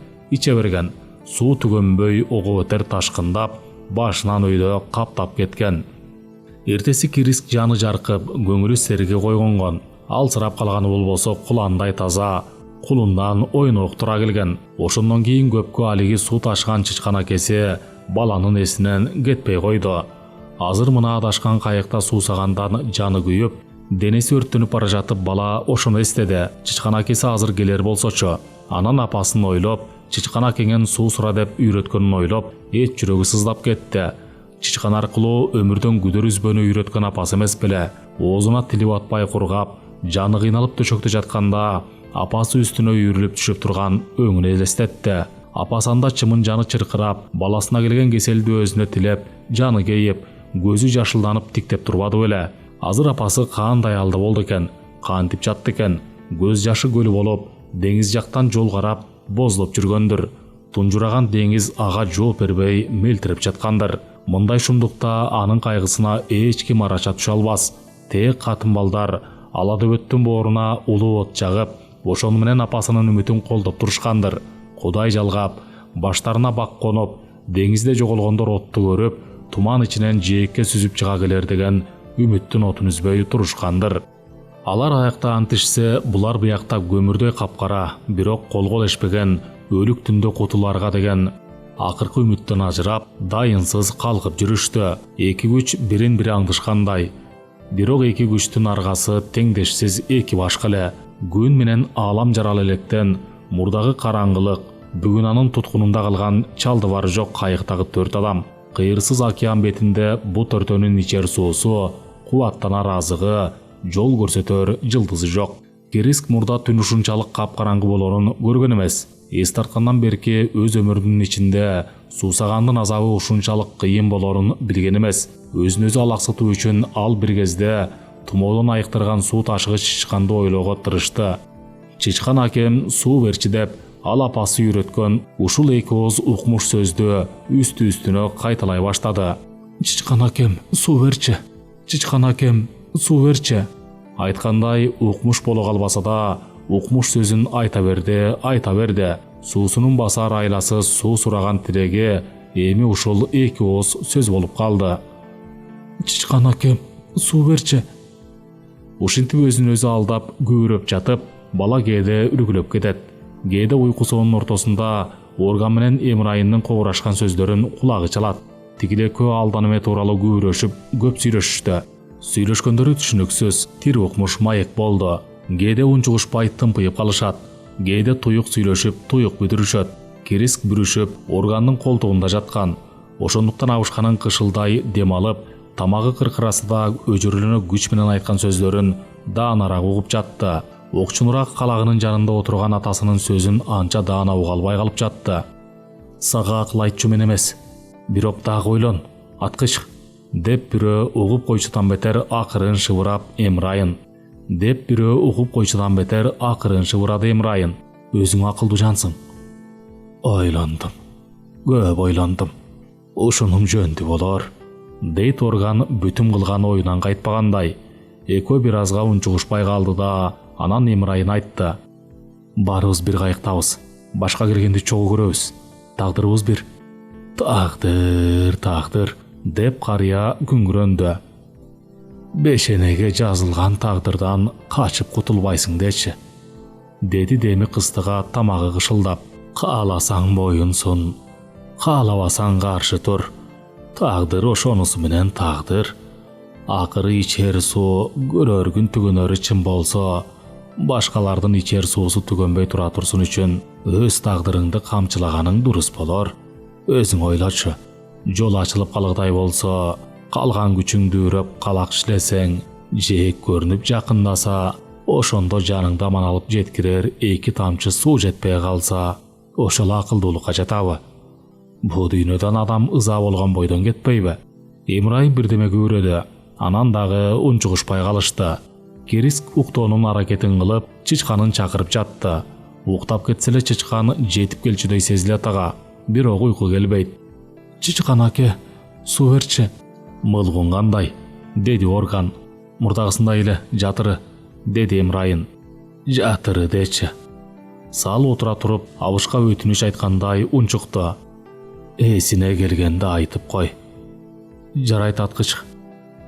Суу түгөнбөй ого өтер ташкындап, башынан өйдө каптап кеткен. Эртеси Кириск жаны жаркып, көңүлү серге койгонгон. Алсырап калганы болбосо куландай таза, кулундан ойноок тура келген. Ошондон кийин көпкө алиги суу ташыган чычкан акеси баланын эсинен кетпей койду. Азыр мына адашкан кайыкта суусагандан жаны күйүп, денеси өрттөнүп бара жатып бала ошону эстеди. Чычкан акеси азыр келер болсочу. Анан апасын ойлоп, чычкан акеңен суу сура деп үйрөткөнүн ойлоп, эч жүрөгү сыздап кетти. Чычкан аркылуу өмүрдөн күдөр үзбөнү үйрөткөн апасы эмес беле. Оозуна тили батпай кургап, жаны кыйналып төшөктө жатканда апасы үстүнө үйрүлүп түшүп турган өңүн элестетти. Апасы анда чымын жаны чыркырап, баласына келген кеселди өзүнө тилеп, жаны кейип, көзү жашылданып тиктеп турбады беле. Азыр апасы кандай алды болду экен, кантип жатты экен, көз жашы көл болуп, деңиз жактан жол карап боздоп жүргөндүр. Тунжураган деңиз ага жооп бербей мелтирип жаткандыр. Мындай шумдукта анын кайгысына эч ким араша түшө албас. Тек катын балдар ала дөбөттүн бооруна улуу от жагып, ошону менен апасынын үмүтүн колдоп турушкандыр. Кудай жалгап, баштарына бак конуп, деңизде жоголгондор отту көрүп, туман ичинен жээкке сүзүп чыга келер деген үмүттүн отун үзбөй турушкандыр. Алар аякта антишсе, булар буякта көмүрдөй капкара, бирок кол эшпеген өлүк түндө кутуларга деген акыркы үмүттөн ажырап, дайынсыз калкып жүрүштү. Эки күч бирин-бири аңдышкандай. Бирок эки күчтүн аргасы теңдешсиз эки башка эле. Күн менен аалам жаралы электен мурдагы караңгылык, бүгүн анын туткунунда калган чалды бары жок кайыктагы 4 адам. Кыйырсыз океан бетинде бу төртөөнүн ичер суусу, кубаттанар азыгы, жол көрсөтөр жылдызы жок. Кириск мурда түн ушунчалык капкараңгы болорун көргөн эмес. Эс тарткандан берки өз өмүрүнүн ичинде суусагандын азабы ушунчалык кыйын болорун билген эмес. Өзүн өзү алаксытуу үчүн ал бир кезде тумоодон айыктырган суу ташыгыч чычканды ойлоого тырышты. Чычкан акем суу берчи деп, ал апасы үйрөткөн ушул эки ооз укмуш сөздү үстү-үстүнө кайталай баштады. Чычкан акем суу берчи. Чычкан акем суу берчи. Айткандай укмуш боло калбаса да, укмуш сөзүн айта берди. Суусунун басар айласы суу сураган тиреги эми ушул эки ооз сөз болуп калды. Чычкан акем суу берчи. Ушинтип өзүн өзү алдап күбүрөп жатып, бала кээде үргүлөп кетет. Кээде уйкусунун ортосунда орган менен Эмрайындын кобурашкан сөздөрүн кулагы чалат. Тигилекөө алдан эме тууралуу күбүрөшүп, көп сүйлөшүштү. Сүйлөшкөндөрү түшүнүксүз, тир укмуш маек болду. Кээде унчугушпай тымпыйып калышат. Кээде туюк сүйлөшүп, туюк бүтүрүшөт. Кириск бүрүшүп, органдын колтугунда жаткан. Ошондуктан абышканын кышылдай дем алып, тамагы кыркырасы да өжөрүлөнө күч менен айткан сөздөрүн даанараак угуп жатты. Окчунураак калагынын жанында отурган атасынын сөзүн анча даана уга албай калып жатты. Сага акыл айтчу мен эмес, бирок дагы ойлон, аткыч, деп бирөө угуп койчудан бетер акырын шыбырап Эмрайын. Эмрайын. өзүң акылдуу жансың. Ойландым, көп ойландым. Ушунун жөнү болор. Дейт Орган бүтүм кылган оюнан кайтпагандай. Экөө бир азга унчугушпай калды да, анан Имрайын айтты. Барыбыз бир кайыктабыз. Башка киргенде чогуу көрөбүз. Тагдырыбыз бир. Тагдыр, деп карыя күңүрөндү. Бешенеге жазылган тагдырдан качып кутулбайсың дечи, деди Деми кыздыга тамагы кышылдап. Кааласаң моюнсун, каалабасаң каршы тур. Тагдыр ошонусу менен тагдыр. Акыры ичер суу көрөр күн түгөнөрү чын болсо, башкалардын ичер суусу түгөнбөй тура турсун үчүн өз тагдырыңды камчылаганың дурус болор. Өзүң ойлочу. Жол ачылып калгыдай болсо, калган күчүңдү үрөп калак иштесең, жээк көрүнүп жакындаса, ошондо жаныңды аман алып жеткирер эки тамчы суу жетпей калса, ошол акылдуулукка жатабы? Бул дүйнөдөн адам ыза болгон бойдон кетпейби? Имрай бирдеме көрөдү. Анан дагы унчугушпай калышты. Кириск уктоонун аракетин кылып, чычканын чакырып жатты. Уктап кетсе эле чычкан жетип келчүдөй сезилет ага. Бирок уйку келбейт. Чычкан аке, суу берчи. Мылгун кандай? Деди Орган. Мурдагысындай эле жатыры, деди Имрайын. Жатыры дечи. Сал отура туруп, абышка өтүнүч айткандай унчукту. Эсине келгенде айтып кой. Жарайт аткыч.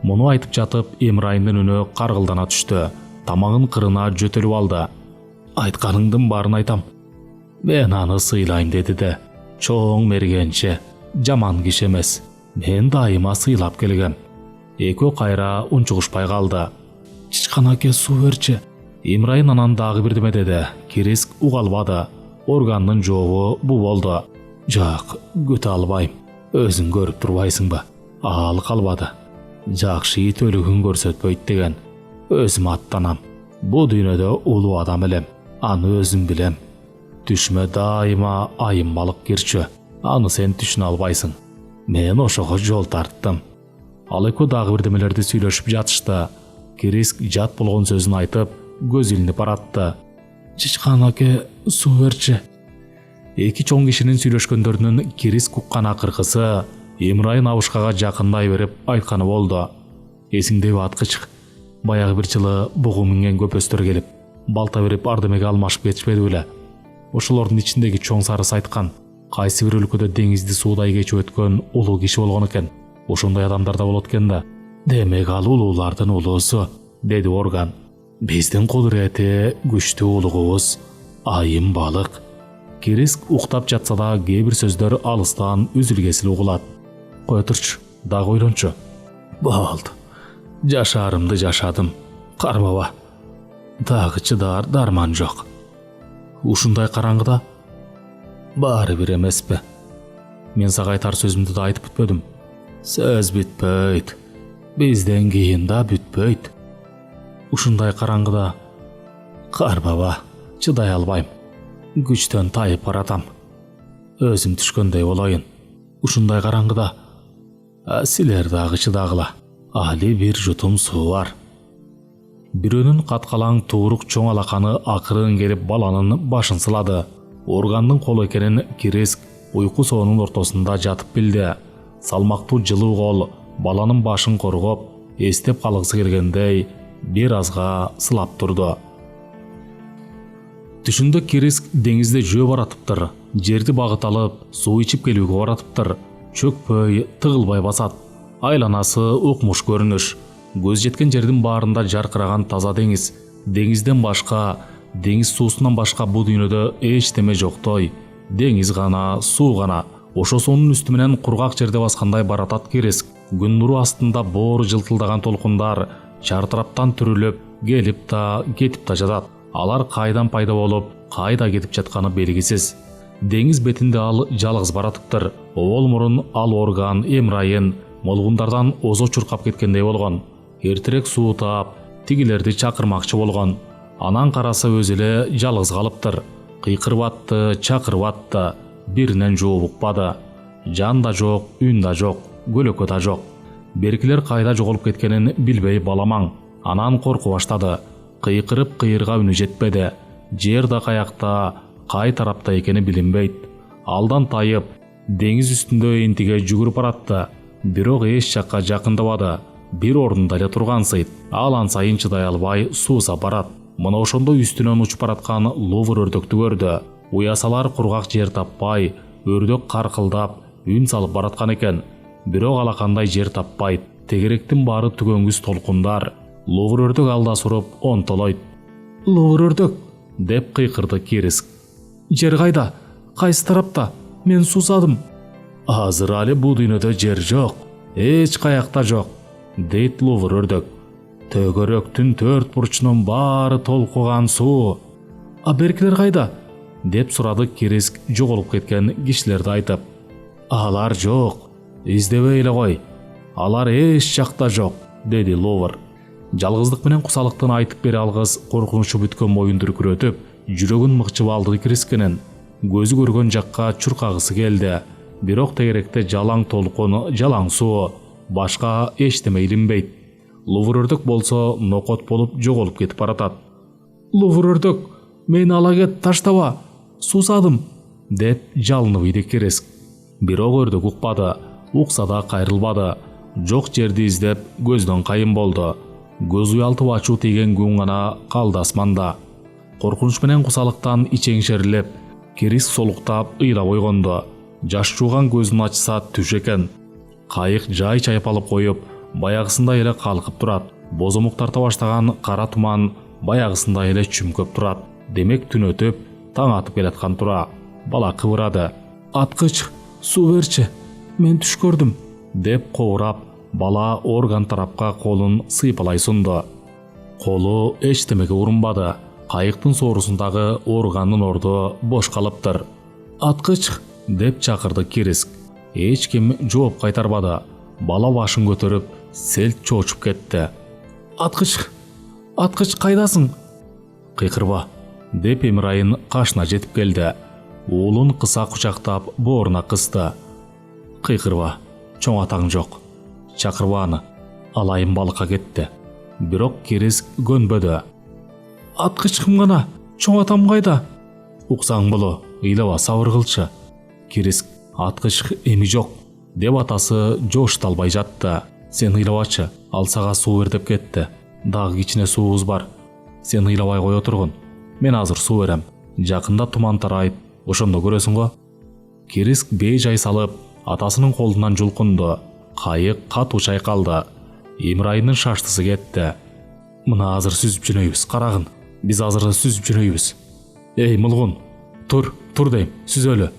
Муну айтып жатып, Имрайындын үнү каргылдана түштү. Тамагын кырына жөтөлүп алды. Айтканыңдын баарын айтам. Мен аны сыйлайм деди де. Чоң мергенче, жаман киши эмес. Мен дайыма сыйлап келгем. Экөө кайра унчугушпай калды. Чычкан аке, суу берчи. Имрайын анан дагы бирдеме деди. Кириск уга албады. Органдын жообу бул болду. Жок, күтө албайм. Өзүң көрүп турбайсыңбы? Ал калбады. Жакшы ит өлүгүн көрсөтпөйт деген. Өзүм аттанам. Бу дүйнөдө улуу адам элем. Аны өзүм билем. Түшмө дайыма айыммалык кирчү. Аны сен түшүнө албайсың. Мен ошого жол тарттым. Ал экөө дагы бирдемелерди сүйлөшүп жатышты. Кириск жат болгон сөзүн айтып, көз илинип баратты. Чычкан аке, суу берчи. Эки чоң кишинин сүйлөшкөндөрүнүн Кириск уккан акыркысы Имрайын абышкага жакындай берип айтканы болду. Эсиңдеби аткыч? Баягы бир жылы бугу минген көпөстөр келип, балта берип ардемеге алмашып кетишпеди беле? Ошолордун ичиндеги чоң сарысы айткан, кайсы бир өлкөдө деңизди суудай кечип өткөн улуу киши болгон экен. Ошондой адамдар да болот экен да. Демек ал улуулардын улуусу, деди Орган. Биздин кудурети күчтүү улугубуз айым балык. Кириск уктап жатса да кээ бир сөздөр алыстан үзүлгесил угулат. Кой турчу, дагы ойлончу. Болду. Жашаарымды жашадым. Карбаба. Дагы чыдар дарман жок. Ушундай караңгыда баары бир эмеспи? Мен сага айтар сөзүмдү да айтып бүтпөдүм. Сөз бүтпөйт. Бизден кийин да бүтпөйт. Ушундай караңгыда карбаба, чыдай албайм. Күчтөн тайып баратам. Өзүм түшкөндөй болоюн. Ушундай караңгыда силер дагы чыдагыла. Али бир жутум суу бар. Бирөөнүн каткалаң туурук чоң алаканы акырын келип баланын башын сылады. Органдын колу экенин Кириск уйку соонун ортосунда жатып билди. Салмактуу жылуу кол баланын башын коргоп, эстеп калгысы келгендей бир азга сылап турду. Түшүндө Кириск деңизде жөө баратыптыр. Жерди багыт алып, суу ичип келүүгө баратыптыр. Чөкпөй, тыгылбай басат. Айланасы укмуш көрүнүш. Көз жеткен жердин баарында жаркыраган таза деңиз. Деңизден башка, деңиз суусунан башка бу дүйнөдө эчтеме жоктой. Деңиз гана, суу гана. Ошо суунун үстү менен кургак жерде баскандай баратат Кириск. Күн нуру астында боору жылтылдаган толкундар чартыраптан түрүлөп, келип да, кетип да жатат. Алар кайдан пайда болуп, кайда кетип жатканы белгисиз. Деңиз бетинде ал жалгыз баратыптыр. Обол мурун ал Орган, Имрайын молгундардан озо чуркап кеткендей болгон. Эртерээк суу таап, тигилерди чакырмакчы болгон. Анан караса өзү эле жалгыз калыптыр. Кыйкырып атты, чакырып атты. Биринен жооп укпады. Жан да жок, үн да жок, көлөкө да жок. Беркилер кайда жоголуп кеткенин билбей баламаң. Анан корку баштады. Кыйкырып кыйырга үнү жетпеди. Жер да каякта, кай тарапта экени билинбейт. Алдан тайып, деңиз үстүндө энтиге жүгүрүп баратты. Бирок эч жакка жакындабады. Бир ордунда эле тургансыйт. Ал ан сайын чыдай албай сууза барат. Мына ошондо үстүнөн учуп бараткан ловр өрдөктү көрдү. Уясалар кургак жер таппай, өрдөк каркылдап, үн салып бараткан экен. Бирок алакандай жер таппайт. Тегеректин баары түгөнгүс толкундар. Ловр өрдök алда суруп онтолойт. «Ловр өрдök!» деп кыйкырды Кириск. «Жер кайда? Кайсы тарапта? Мен суусадым». «Азыр али бул дүйнөдө жер жок. Эч каякта жок», дейт ловр өрдök. «Төгөрөктүн төрт бурчунун баары толкуган суу». «А беркилер кайда?» деп сурады Кириск жоголуп кеткен кишилерди айтып. «Алар жок. Издебей эле кой. Алар эч жакта жок», деди ловр. Жалгыздык менен кусалыктын айтып бере алгыс коркунучу бүткөн моюн дүркүрөтүп, жүрөгүн мыкчып алды Кирискинин. Көзү көргөн жакка чуркагысы келди. Бирок тегеректе жалаң толкун, жалаң суу, башка эчтеме илинбейт. Ловр өрдök болсо нокот болуп жоголуп кетип баратат. «Ловр өрдök, мени ала кет, таштаба, суусадым», деп жалынып ийди Кириск. Бирок өрдök укпады, укса да кайрылбады. Жок жерди издеп көздөн кайын болду. Көз уялтып ачуу тийген күн гана калды асманда. Коркунуч менен кусалыктан ичеңшерилеп, Кириск солуктап ыйлап ойгонду. Жаш жууган көзүн ачса түш экен. Кайык жай чайып алып коюп, баягысындай эле калкып турат. Бозомук тарта баштаган кара туман баягысындай эле чүмкөп турат. Демек түн өтүп, таң атып келаткан тура. Бала кыбырады. «Аткыч, суу берчи, мен түш көрдүм», деп кобурап, бала орган тарапка колун сыйпалай сунду. Колу эчтемеге урунбады. Кайыктын соорусундагы органдын орду бош калыптыр. «Аткыч!» деп чакырды Кириск. Эч ким жооп кайтарбады. Бала башын көтөрүп, селт чоочуп кетти. «Аткыч! Аткыч, кайдасың?» «Кыйкырба!» деп Эмирайын кашына жетип келди. Уулун кыса кучактап бооруна кысты. «Кыйкырба, чоң атаң жок. Чакырба аны. Алайын балыкка кетти». Бирок Кириск көнбөдү. «Аткыч кым гана? Чоң атам кайда?» «Уксаң боло, ыйлаба, сабыр кылчы». Кириск: «Аткыч эми жок», деп атасы жошталбай жатты. «Сен ыйлабачы, ал сага суу бер деп кетти. Дагы кичине суубуз бар. Сен ыйлабай кое тургун. Мен азыр суу берем. Жакында туман тарайт, ошондо көрөсүң го». Кириск бейжай салып, атасынын колунан жулкунду. Кайык катуу чайкалды. Эмирайдын шаштысы кетти. «Мына азыр сүзүп жөнөйбүз, карагын. Биз азыр сүзүп жөнөйбүз». «Эй, Мылгун, тур дейм, сүзөлү».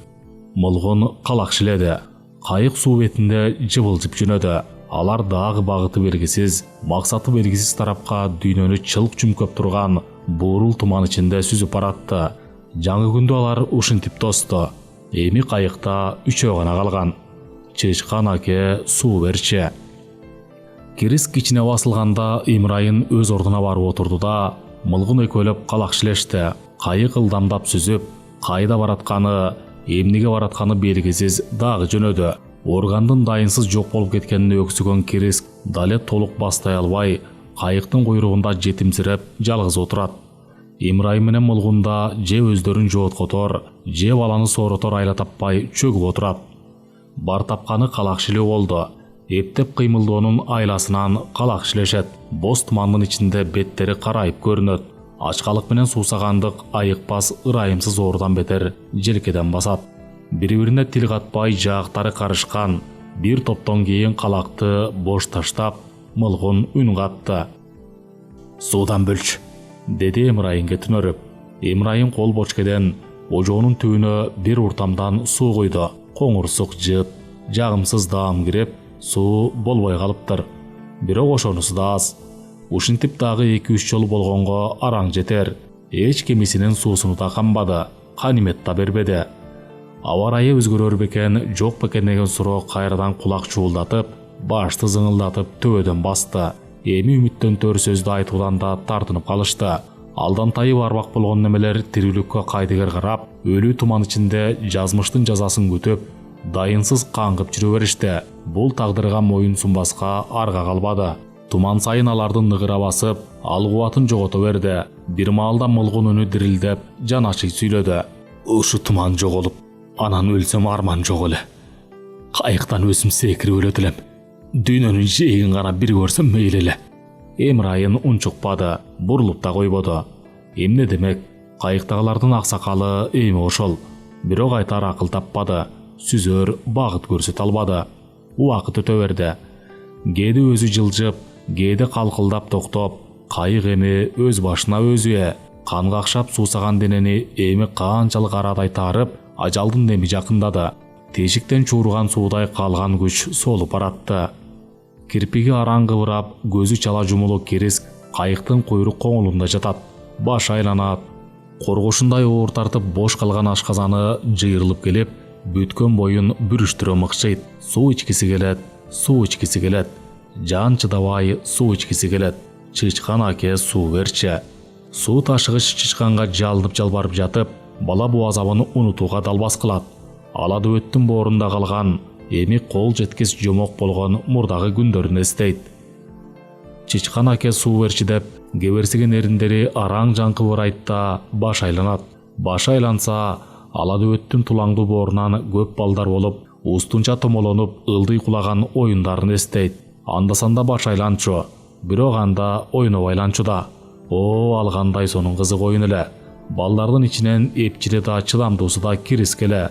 Мылгун калакшиледи. Кайык суу бетинде жыбылжып жөнөдү. Алар дагы багыты белгисиз, максаты белгисиз тарапка дүйнөнү чылк чүмкөп турган буурул туман ичинде сүзүп баратты. Жаңы күндө алар ушинтип тосту. Эми кайыкта үчөө гана калган. «Чычкан аке, суу берчи». Кириск кичине басылганда Эмирайын өз ордуна барып отурду да, Мылгун экөөлөп калакшилешти. Кайык ылдамдап сүзүп, кайда баратканы, эмнеге баратканы белгисиз дагы жөнөдү. Органдын дайынсыз жок болуп кеткенине өксүгөн Кириск дале толук бастай албай, кайыктын куйругунда жетимсиреп жалгыз отурат. Эмирай менен Мылгунда же өздөрүн жооткотор, же баланы сооротор айла таппай чөгүп отурат. Бар тапканы калакшилөө болду. Эптеп кыймылдоонун айласынан калакшилешет. Боз тумандын ичинде беттери карайып көрүнөт. Ачкалык менен суусагандык айыкпас ырайымсыз оорудан бетер желкеден басат. Бири-бирине тил катпай жаактары карышкан. Бир топтон кийин калакты бош таштап, Мылгун үн катты. «Суудан бөлчү», деди Эмирайынга түнөрүп. Эмирайын кол бочкеден ожоонун түбүнө бир уртамдан суу куйду. Коңурсук жыт, жагымсыз даам кирип, суу болбой калыптыр. Бирок ошонусу да аз. Ушинтип дагы 2-3 жолу болгонго араң жетер. Эч кемисинин суусуну да камбады, канимет да бербеди. Аба ырайы өзгөрөр бекен, жок бекен деген суроо кайрадан кулак чуулдатып, башты зыңылдатып төбөдөн басты. Эми үмүттөнтөр сөздү айтуудан да тартынып калышты. Алдан тайып арбак болгон немелер тирүүлүккө кайдыгер карап, өлүү туман ичинде жазмыштын жазасын күтүп, дайынсыз каңгып жүрө беришти. Бул тагдырга моюн сунбаска арга калбады. Туман сайын алардын ныгыра басып, ал кубатын жогото берди. Бир маалда Мылгун үнү дирилдеп, жан ачый сүйлөдү. Ушу туман жоголуп, анан өлсөм арман жок эле. Кайыктан өзүм секирип өлөт элем. Дүйнөнүн жээгин гана бир көрсөм мейли эле. Эмрайын унчукпады, бурулуп да койбоду. Эмне демек, кайыктагылардын аксакалы эми ошол. Бирок айтар акыл таппады, сүзөр багыт көрсөтө албады. Убакыт өтө берди. Кээде өзү жылжып, кээде калкылдап токтоп, кайык эми өз башына өзү кан какшап суусаган денени эми канчалык арадай таарып, ажалдын деми жакындады. Тешиктен чуурган суудай калган күч солуп баратты. Кирпиги араң кыбырап, көзү чала жумулук Кириск кайыктын куйрук коңулунда жатат. Баш айланат. Коргошундай оор тартып бош калган ашказаны жыйрылып келип, бүткөн боюн бүрүштүрө мыкшыйт. Суу ичкиси келет, суу ичкиси келет. Жан чыдабай суу ичкиси келет. Чычкан аке суу берчи. Суу ташыгыч чычканга жалынып жалбарып жатып, бала бу азабын унутууга далбас кылат. Алады өттүн боорунда калган, эми кол жеткис жомок болгон мурдагы күндөрүн эстейт. Чычкан аке суу берчи деп, кеберсиген эриндери араң жаңкыбырайт да баш айланат. Баш айланса, алады өттүн тулаңдуу боорунан көп балдар болуп, устунча томолонуп, ылдый кулаган оюндарын эстейт. Анда-санда баш айланчу, бирок анда ойноп айланчу да. О, алгандай сонун кызык оюн эле. Балдардын ичинен эпчири да чыдамдуусу да Кириск эле.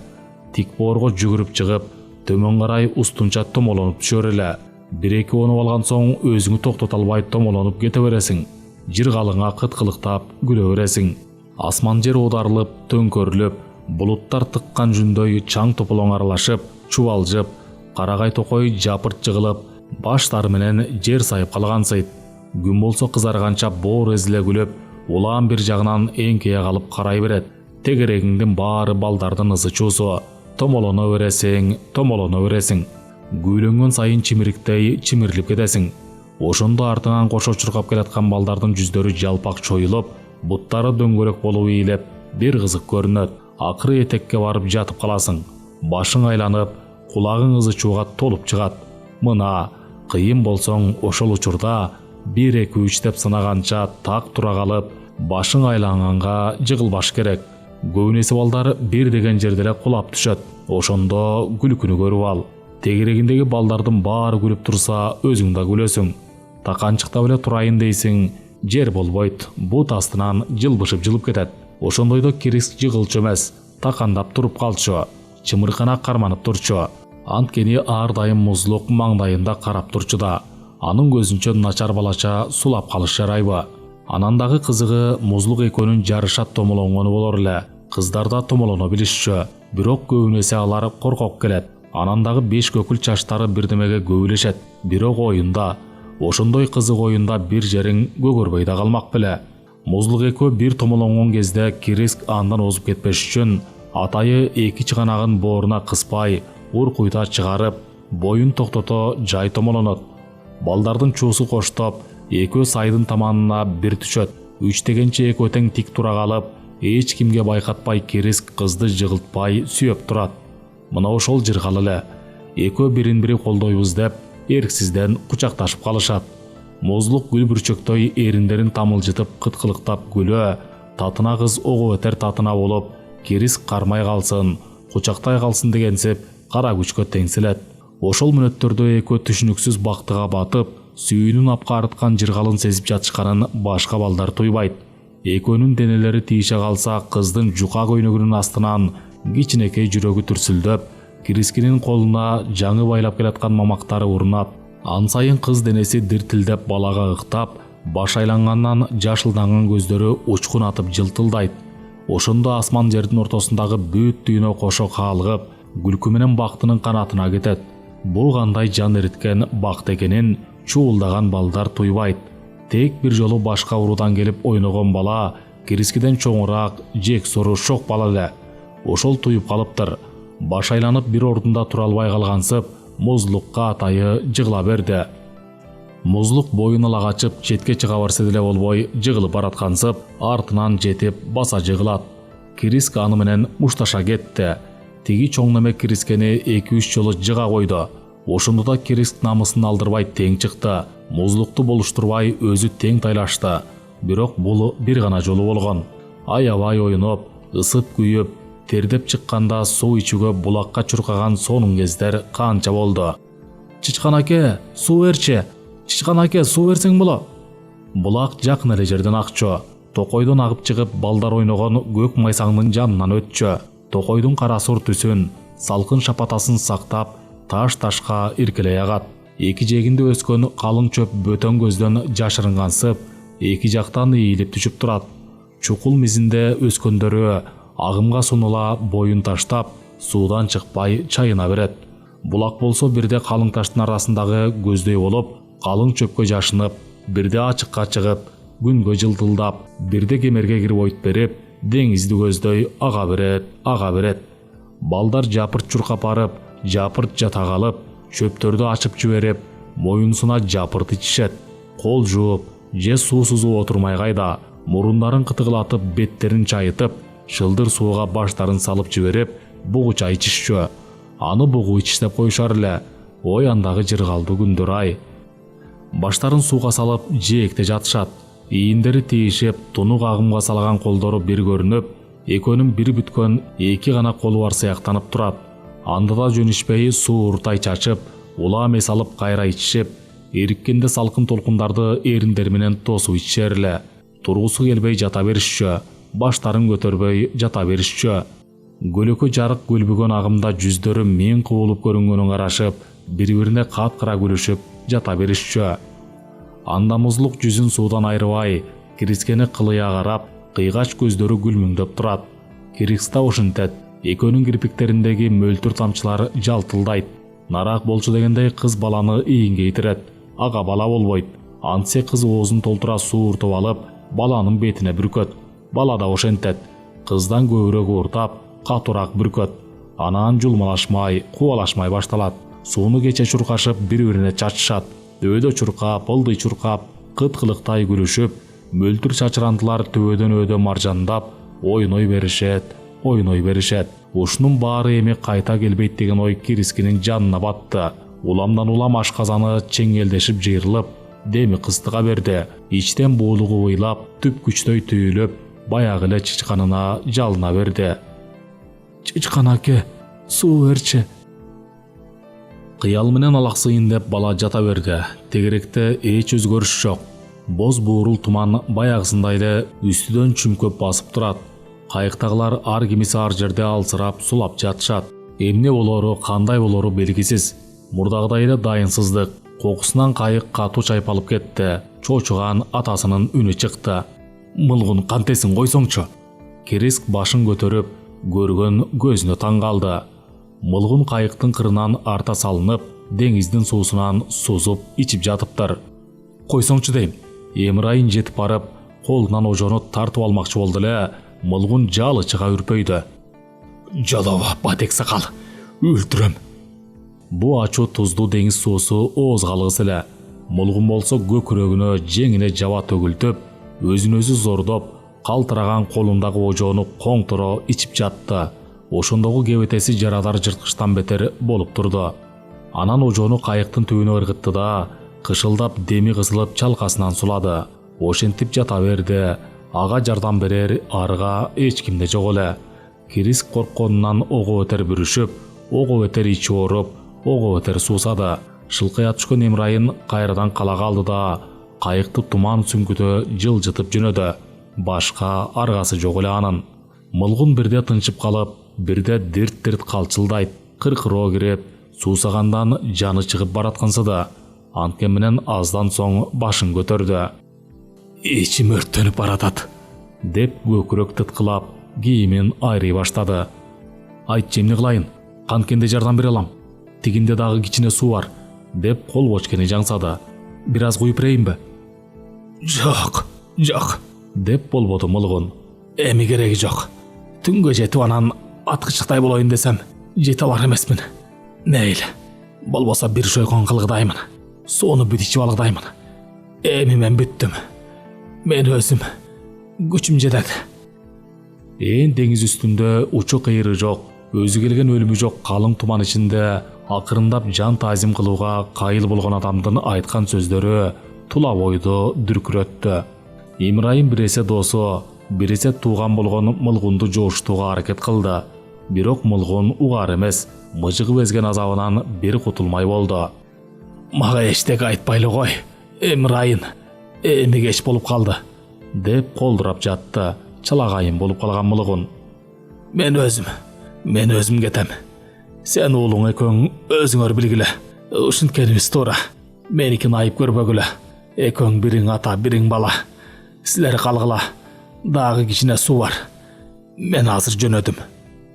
Тик боорго жүгүрүп чыгып, төмөн карай устунча томолонуп түшөр эле. Бир-эки онуп алган соң өзүңү токтото албай томолонуп кете бересиң. Жыргалыңа кыткылыктап күлө бересиң. Асман жер оодарылып, төңкөрүлүп, булуттар тыккан жүндөй чаң тополоң аралашып, чубалжып, карагай токой жапырт жыгылып, баштары менен жер сайып калгансыйт. Күн болсо кызарганча боор эзиле күлөп, улаан бир жагынан эңкейе калып карай берет. Тегерегиңдин баары балдардын ызы чуусу. Томолоно бересиң. Гүйлөнгөн сайын чимириктей чимирилип кетесиң. Ошондо артыңан кошо чуркап келаткан балдардын жүздөрү жалпак чоюлуп, буттары дөңгөлөк болуп ийилип, бир кызык көрүнөт. Акыры этекке барып жатып каласың. Башың айланып, кулагың ызы чууга толуп чыгат. Мына, кыйын болсоң ошол учурда 1-2-3 деп санаганча так тура калып, башың айланганга жыгылбаш керек. Көбүнесе балдар бир деген жерде эле кулап түшөт. Ошондо күлкүнү көрүп ал. Тегерегиндеги балдардын баары күлүп турса, өзүң да күлөсүң. Таканчыктап эле турайын дейсиң, жер болбойт. Бут астынан жылбышып жылып кетет. Ошондойдо Кириск жыгылчу эмес, такандап туруп калчу. Чымыркана карманып турчу. Анткени ар дайым музлук маңдайында карап турчу да. Анын көзүнчө начар балача сулап калыш жарайбы? Анан дагы кызыгы музлук экөөнүн жарышат томолонгону болор эле. Кыздар да томолоно билишчү. Бирок көбүнесе алар коркок келет. Анан дагы беш көкүл чачтары бирдемеге көбүлөшөт. Бирок оюнда, ошондой кызык оюнда бир жериң көгөрбөй да калмак беле. Музлук экөө бир томолонгон кезде Кириск андан озуп кетпеш үчүн атайы эки чыганагын бооруна кыспай, уркуйта чыгарып, боюн токтото жай томолонот. Балдардын чуусу коштоп, экөө сайдын таманына бир түшөт. 3 дегенче экөө тең тик тура калып, эч кимге байкатпай Кириск кызды жыгылтпай сүйөп турат. Мына ошол жыргал эле. Экөө бирин-бири колдойбуз деп, эрксизден кучакташып калышат. Музлук гүл бүрчөктөй эриндерин тамылжытып кыткылыктап күлө, татына кыз ого өтер татына болуп, Кириск кармай калсын, кучактай калсын дегенсип, кара күчкө теңселет. Ошол мүнөттөрдө экөө түшүнүксүз бактыга батып, сүйүүнүн апкарыткан жыргалын сезип жатышканын башка балдар туйбайт. Экөөнүн денелери тийише калса, кыздын жука көйнөгүнүн астынан кичинекей жүрөгү түрсүлдөп, Кирискинин колуна жаңы байлап келаткан мамактары урунат. Ан сайын кыз денеси диртилдеп балага ыктап, баш айлангандан жашылданган көздөрү учкун атып жылтылдайт. Ошондо асман жердин ортосундагы бүт дүйнө кошо каалгып, күлкү менен бактынын канатына кетет. Бул кандай жан эриткен бакт экенин чуулдаган балдар туйбайт. Тек бир жолу башка уруудан келип ойногон бала Кирискиден чоңураак, жек сору шок бала эле. Ошол туюп калыптыр. Баш айланып бир ордунда тура албай калгансып, музлукка атайы жыгыла берди. Музлук боюн алагачып четке чыга берсе деле болбой жыгылып бараткансып, артынан жетип баса жыгылат. Кириск аны менен мушташа кетти. Тиги чоң неме Кирискени 2-3 жолу жыга койду. Ошондо да Кириск намысын алдырбай тең чыкты. Музлукту болуштурбай өзү тең тайлашты. Бирок бул бир гана жолу болгон. Аябай ойноп, ысып күйүп, тердеп чыкканда суу ичүүгө булакка чуркаган сонун кездер канча болду. Чычкан аке, суу берчи. Чычкан аке, суу берсең боло. Булак жакын эле жерден акчу. Токойдон агып чыгып балдар ойногон көк майсаңдын жанынан өтчү. Токойдун кара сур түсүн, салкын шапатасын сактап, таш-ташка иркелей агат. Эки жегинде өскөн калың чөп бөтөн көздөн жашырынгансып, эки жактан ийилип түшүп турат. Чукул мизинде өскөндөрү агымга сунула боюн таштап, суудан чыкпай чайына берет. Булак болсо бирде калың таштын арасындагы көздөй болуп, калың чөпкө жашынып, бирде ачыкка чыгып, күнгө жылтылдап, бирде кемерге кирип ойт берип, деңизди көздөй ага берет. Балдар жапырт чуркап барып, жапырт жата калып, чөптөрдү ачып жиберип, моюнсуна жапырт ичишет. Кол жууп, же суу сузуп отурмай кайда, мурундарын кытыгылатып, беттерин чайытып, шылдыр сууга баштарын салып жиберип, бугу чай ичишчү. Аны бугу ичиштеп коюшар эле. Ой, андагы жыргалдуу күндөр ай. Баштарын сууга салып, жээкте жатышат. Ийиндери тийишип, тунук агымга салган колдору бир көрүнүп, экөөнүн бир бүткөн эки гана колу бар сыяктанып турат. Анда да жөнүшпөй суу уртай чачып, улам эс алып кайра ичишип, эриккенде салкын толкундарды эриндери менен тосуп ичишер эле. Тургусу келбей жата беришчү, баштарын көтөрбөй жата беришчү. Көлөкө жарык көлбөгөн агымда жүздөрү мен кубулуп көрүнгөнүн карашып, бири-бирине кат-кара күлүшүп жата беришчү. Анда музлук жүзүн суудан айрыбай, Кирискени кылыя карап, кыйгач көздөрү күлмүңдөп турат. Кирикс да ошентет. Экөөнүн кирпиктериндеги мөлтүр тамчылар жалтылдайт. Нарак болчу дегендей кыз баланы ийинге итирет. Ага бала болбойт. Антсе кыз оозун толтура суу уртуп алып, баланын бетине бүркөт. Бала да ошентет. Кыздан көбүрөөк ууртап, катуураак бүркөт. Анан жулмалашмай, кубалашмай башталат. Сууну кече чуркашып, бири-бирине чачышат. Өөдө чуркап, ылдый чуркап, кыт-кылыктай күлүшүп, мөлтүр чачырандылар төбөдөн өөдө маржандап, ойной беришет. Ушунун баары эми кайта келбейт деген ой Кирискинин жанына батты. Уламдан улам ашказаны чеңгелдешип жыйрылып, деми кыстыга берди. Ичтен боолугу ыйлап, түп күчтөй түйүлүп, баягы эле чычканына жалына берди. Чычкан аке, суу берчи. Кыял менен алаксыйын деп бала жата берди. Тегеректе эч өзгөрүш жок. Боз буурул туман баягысындай эле үстүдөн чүмкөп басып турат. Кайыктагылар ар кимиси ар жерде алсырап, сулап жатышат. Эмне болору, кандай болору белгисиз. Мурдагыдай эле дайынсыздык. Кокусунан кайык катуу чайпалып кетти. Чочуган атасынын үнү чыкты. Мылгун кантесин койсоңчу. Кириск башын көтөрүп, көргөн көзүнө таң калды. Мылгун кайыктын кырынан арта салынып, деңиздин суусунан сузуп ичип жатыптыр. Койсоңчу дейм. Эмирайын жетип барып, колунан ожону тартып алмакчы болду эле, мылгун жалычыга үрпөйдү. Жолоба, батек сакал, өлтүрөм. Бу ачуу туздуу деңиз суусу оозгалыгыс эле. Мылгун болсо көкүрөгүнө, жеңине жаба төгүлтүп, өзүн өзү зордоп, калтыраган колундагы ожону коңторо ичип жатты. Ошондогу кебетеси жарадар жырткычтан бетер болуп турду. Анан ожону кайыктын түбүнө ыргытты да, кышылдап деми кысылып чалкасынан сулады. Ошентип жата берди. Ага жардам берер арга эч кимде жок эле. Кириск коркконунан ого өтер бүрүшүп, ого өтер ичи ооруп, ого өтер суусады. Шылкыя түшкөн Эмирайын кайрадан кала калды да, кайыкты туман сүңгүдө жылжытып жөнөдү. Башка аргасы жок эле анын. Мылгун бирде тынчып калып, бирде дирт-дирт калчылдайт. Кыркыроо кирип, суусагандан жаны чыгып бараткансыды. Анткен менен аздан соң башын көтөрдү. Ичим өрттөнүп баратат, деп көкүрөк тыткылап, кийимин айрый баштады. Айтчы, эмне кылайын? Канткенде жардам бере алам. Тигинде дагы кичине суу бар, деп кол бочкени жаңсады. Бир аз куюп берейинби? Жок, деп болбоду Мылгун. Эми кереги жок. Түнгө жетип анан аткычыктай болоюн десем, жете алар эмесмин. Мейли, болбосо бир шойкон кылгыдаймын. Сууну бүт ичип алгыдаймын. Эми мен бүттүм. Мен өзүм күчүм жетет. Деңиз үстүндө учу кыйры жок, өзү келген өлүмү жок калың туман ичинде акырындап жан таазим кылууга кайыл болгон адамдын айткан сөздөрү тула бойду дүркүрөттү. Эмирайын биресе досу, биресе тууган болгон Мылгунду жоошутууга аракет кылды. Бирок мылгун угар эмес, мыжыгып ezген азабынан бир кутулмай болду. Мага эчтеке айтпайлы кой, Эмирайын, эми кеч болуп калды, деп колдурап жатты чылагайын болуп калган мылгун. Мен өзүм кетем. Сен уулуң экөөң өзүңөр билгиле. Ушинткенибиз туура. Меникин айып көрбөгүлө. Экөөң бириң ата, бириң бала. Силер калгыла. Дагы кичине суу бар. Мен азыр жөнөдүм.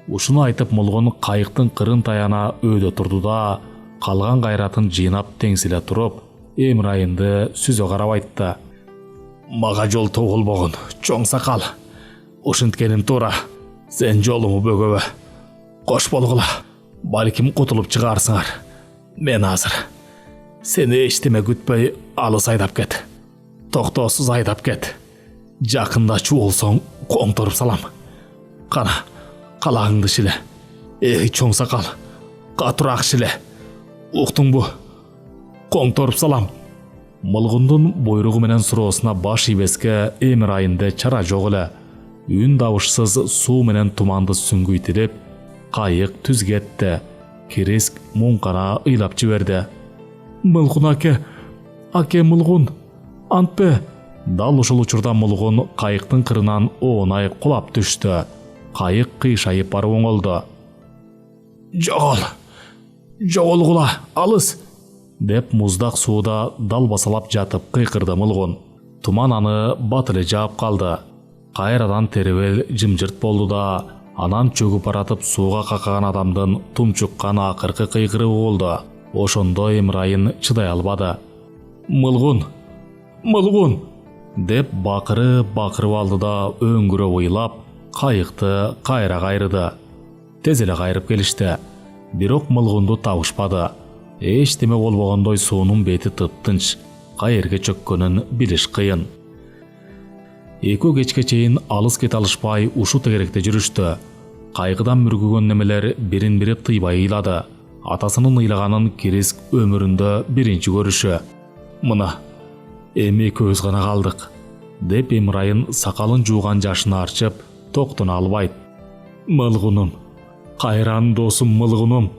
Ушуну айтып мылгун кайыктын кырын таяна өйдө турду да, калган кайратын жыйнап теңсиле туруп, Эмирайынды сүзө карап айтты. Мага жол тогулбогон, чоң сакал. Ушинткеним туура. Сен жолуңу бөгөбө. Кош болгула. Балким кутулуп чыгарсыңар. Мен азыр. Сени эчтеме күтпөй алыс айдап кет. Токтоосуз айдап кет. Жакында чуулсоң коңторуп салам. Кана, калагыңды шиле. Эй, чоң сакал. Катуураак шиле. Уктуңбу? Коңторуп салам. Мылгундун бойругу менен суроосуна баш ийбеске Эмирайынды чара жок эле. Үн дабышсыз суу менен туманды сүңгүйтүрүп, кайык түз кетти. Кириск муңкана ыйлап жиберди. Мылгун аке мылгун, антпе. Дал ушул учурда мылгун кайыктын кырынан оонай кулап түштү. Кайык кыйшайып барып оңолду. Жогол, алыс, деп муздак сууда далбасалап жатып кыйкырды мылгун. Туман аны бат эле жаап калды. Кайрадан теребел жымжырт болду да, анан чөгүп баратып сууга какаган адамдын тумчуккан акыркы кыйкырыгы болду. Ошондо Эмирайын чыдай албады. Мылгун, деп бакырып алды да өңгүрөп ыйлап, кайыкты кайра кайрыды. Тез эле кайрып келишти. Бирок мылгунду табышпады. Эчтеме болбогондой суунун бети тыптынч, кайерге чөккөнүн билиш кыйын. Экөө кечке чейин алыс кете алышпай ушу тегеректе жүрүштү. Кайгыдан мүргүгөн немелер бирин-бири тыйбай ыйлады. Атасынын ыйлаганын Кириск өмүрүндө биринчи көрүшү. Мына, эми экөөбүз гана калдык, деп Эмирайын сакалын жууган жашын арчып, токтоно албайт. Мылгунум, кайран досум мылгунум,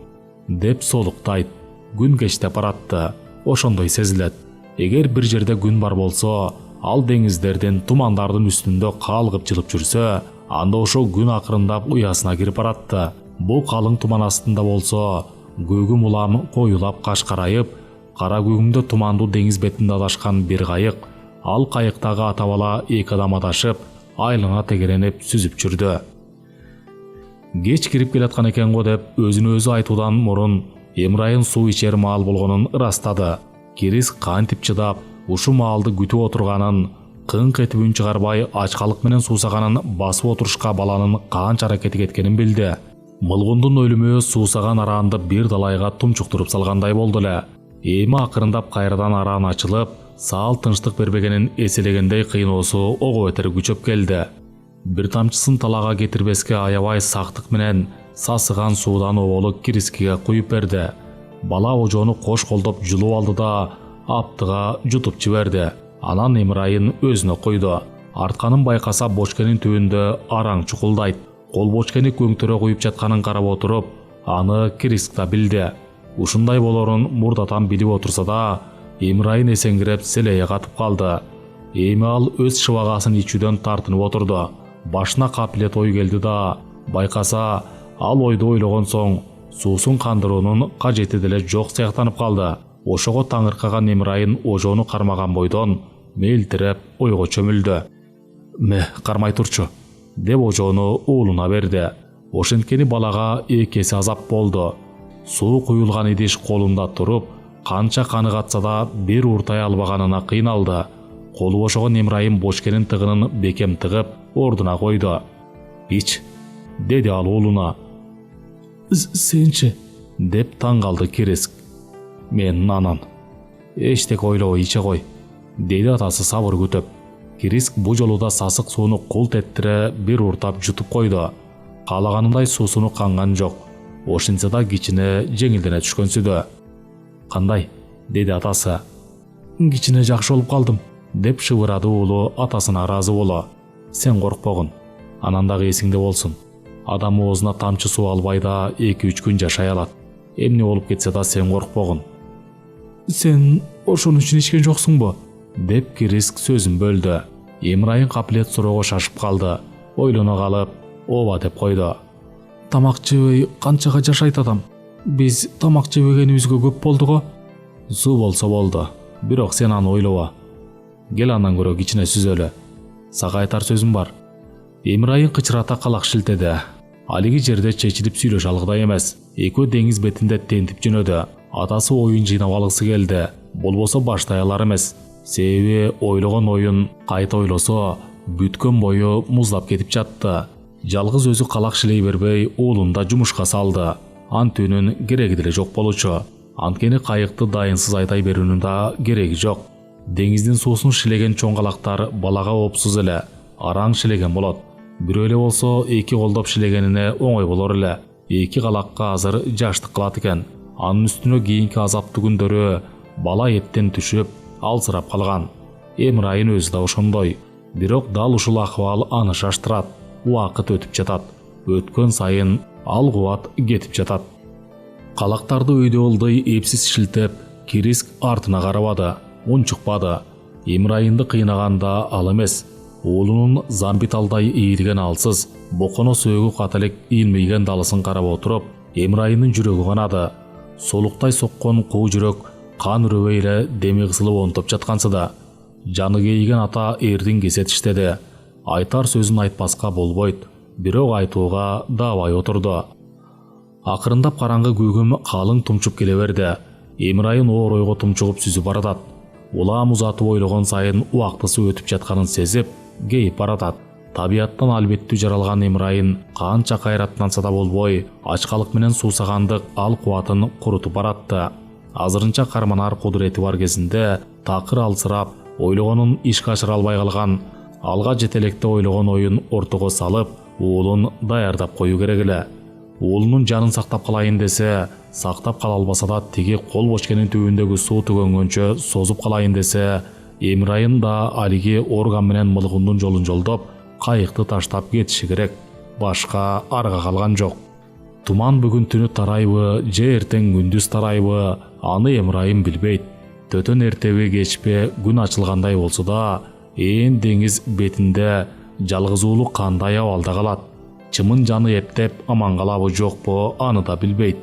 деп солуктайт. Күн кечтеп баратты. Ошондой сезилет. Эгер бир жерде күн бар болсо, ал деңиздердин, тумандардын үстүндө калгып жылып жүрсө, анда ошо күн акырындап уясына кирип баратты. Бул калың туман астында болсо, көгүм улам коюлап кашкарайып, кара көгүмдө тумандуу деңиз бетинде адашкан бир кайык, ал кайыктагы ата бала эки адам адашып, айлана тегеренип сүзүп жүрдү. Кеч кирип келаткан экен го деп өзүнө өзү айтуудан мурун Эмирайын суу ичер маал болгонун ырастады. Кириск кантип чыдап, ушу маалды күтүп отурганын, кыңк этип үн чыгарбай ачкалык менен суусаганын басып отурушка баланын канча аракети кеткенин билди. Мылгундун өлүмү суусаган араанды бир далайга тумчуктуруп салгандай болду эле. Эми акырындап кайрадан араан ачылып, саал тынчтык бербегенин эселегендей кыйноосу ого бетер күчөп келди. Бир тамчысын талага кетирбеске аябай сактык менен сасыган суудан оболу Кирискиге куюп берди. Бала ожону кош колдоп жулуп алды да аптыга жутуп жиберди. Анан Эмирайын өзүнө койду. Артканын байкаса бочкенин түбүндө араң чукулдайт. Кол бочкени көңтөрө куюп жатканын карап отуруп, аны Кириск да билди. Ушундай болорун мурдатан билип отурса да, Эмирайын эсеңгиреп селее катып калды. Эми ал өз шыбагасын ичүүдөн тартынып отурду. Башына капилет ой келди да, байкаса ал ойду ойлогон соң суусун кандыруунун кажети деле жок сыяктанып калды. Ошого таңыркаган Эмирайын ожону кармаган бойдон мелтиреп ойго чөмүлдү. Кармай турчу, деп ожону уулуна берди. Ошенткени балага эки эсе азап болду. Суу куюлган идиш колунда туруп, канча каны катса да бир уртай албаганына кыйналды. Колу бошогон Эмирайын бочкенин тыгынын бекем тыгып, ордуна койду. «Ич», деди ал уулуна. «Сенчи?» деп таң калды Кириск. «Мен анан». «Эчтеке ойлобой иче кой», деди атасы сабыр күтүп. Кириск бу жолу да сасык сууну култ эттире бир уртап жутуп койду. Каалаганындай суусуну канган жок. Ошентсе да кичине жеңилдене түшкөнсүдө. «Кандай?» деди атасы. «Кичине жакшы болуп калдым», деп шыбырады уулу атасына ыраазы боло. «Сен коркпогун, анан дагы эсиңде болсун. Адам оозуна тамчы суу албай да 2-3 күн жашай алат. Эмне болуп кетсе да сен коркпогун. Сен ошон үчүн ичкен жоксуңбу? Деп Криск сөзүн бөлдү. Эмрайын капилет суроого шашып калды. Ойлоно калып, ооба деп койду. Тамак жебей канчага жашайт адам? Биз тамак жебегенибизге көп болду го. Суу болсо болду. Бирок сен аны ойлоба. Кел андан көрө кичине сүзөлү. Сага айтар сөзүм бар. Эмрайын кычырата калак шилтеди. Алиги жерде чечилип сүйлөшө алгыдай эмес. Экөө деңиз бетинде тентип жөнөдү. Атасы оюн жыйнап алгысы келди. Болбосо баштай алар эмес. Себеби ойлогон оюн кайта ойлосо бүткөн бою муздап кетип жатты. Жалгыз өзү калак шилей бербей уулун да жумушка салды. Антүүнүн кереги деле жок болчу. Анткени кайыкты дайынсыз айдай берүүнүн да кереги жок. Деңиздин суусун шилеген чоң калактар балага опсуз эле, араң шилеген болот. Бирөө эле болсо 2 колдоп шилегенине оңой болор эле. 2 калакка азыр жаштык кылат экен. Анын үстүнө кийинки азаптуу күндөрү бала эттен түшүп, алсырап калган. Эмрайын өзү да ошондой. Бирок дал ушул акыбал аны шаштырат. Убакыт өтүп жатат. Өткөн сайын ал кубат кетип жатат. Калактарды өйдө болдой эпсиз шилтеп, Криск артына карабады, унчукпады. Эмрайынды кыйнаганда ал эмес. Уулунун замбиталдай ийилген алсыз, боконо сөөгү каталек ийилмейген далысын карап отуруп, Эмрайындын жүрөгү канады. Солуктай соккон куу жүрөк кан үрөбөй эле деми кысылып онтоп жаткансыда. Жаны кейиген ата эрдин кесет иштеди. Айтар сөзүн айтпаска болбойт, бирок айтууга даабай отурду. Акырындап караңгы көгүм калың тумчуп келе берди. Эмрайын оор ойго тумчугуп сүзүп баратат. Улам узатып ойлогон сайын убактысы өтүп жатканын сезип, кейип баратат. Табияттан албеттүү жаралган Эмрайын канча кайраттанса да болбой, ачкалык менен суусагандык ал кубатын курутуп баратты. Азырынча карманар кудурети бар кезинде такыр алсырап, ойлогонун ишке ашыра албай калган, алга жетелекте ойлогон оюн ортого салып, уулун даярдап коюу керек эле. Уулунун жанын сактап калайын десе, сактап кала албаса да тиги кол бочкенин түбүндөгү суу түгөнгөнчө созуп калайын десе, Эмрайын да алиги орган менен мылгындын жолун жолдоп, кайыкты таштап кетиши керек. Башка арга калган жок. Туман бүгүн түнү тарайбы, же эртең күндүз тарайбы, аны Эмрайын билбейт. Төтөн эртеби кечпи күн ачылгандай болсо да, деңиз бетинде жалгыз уулу кандай абалда калат. Чымын жаны эптеп аман калабы жокпу, аны да билбейт.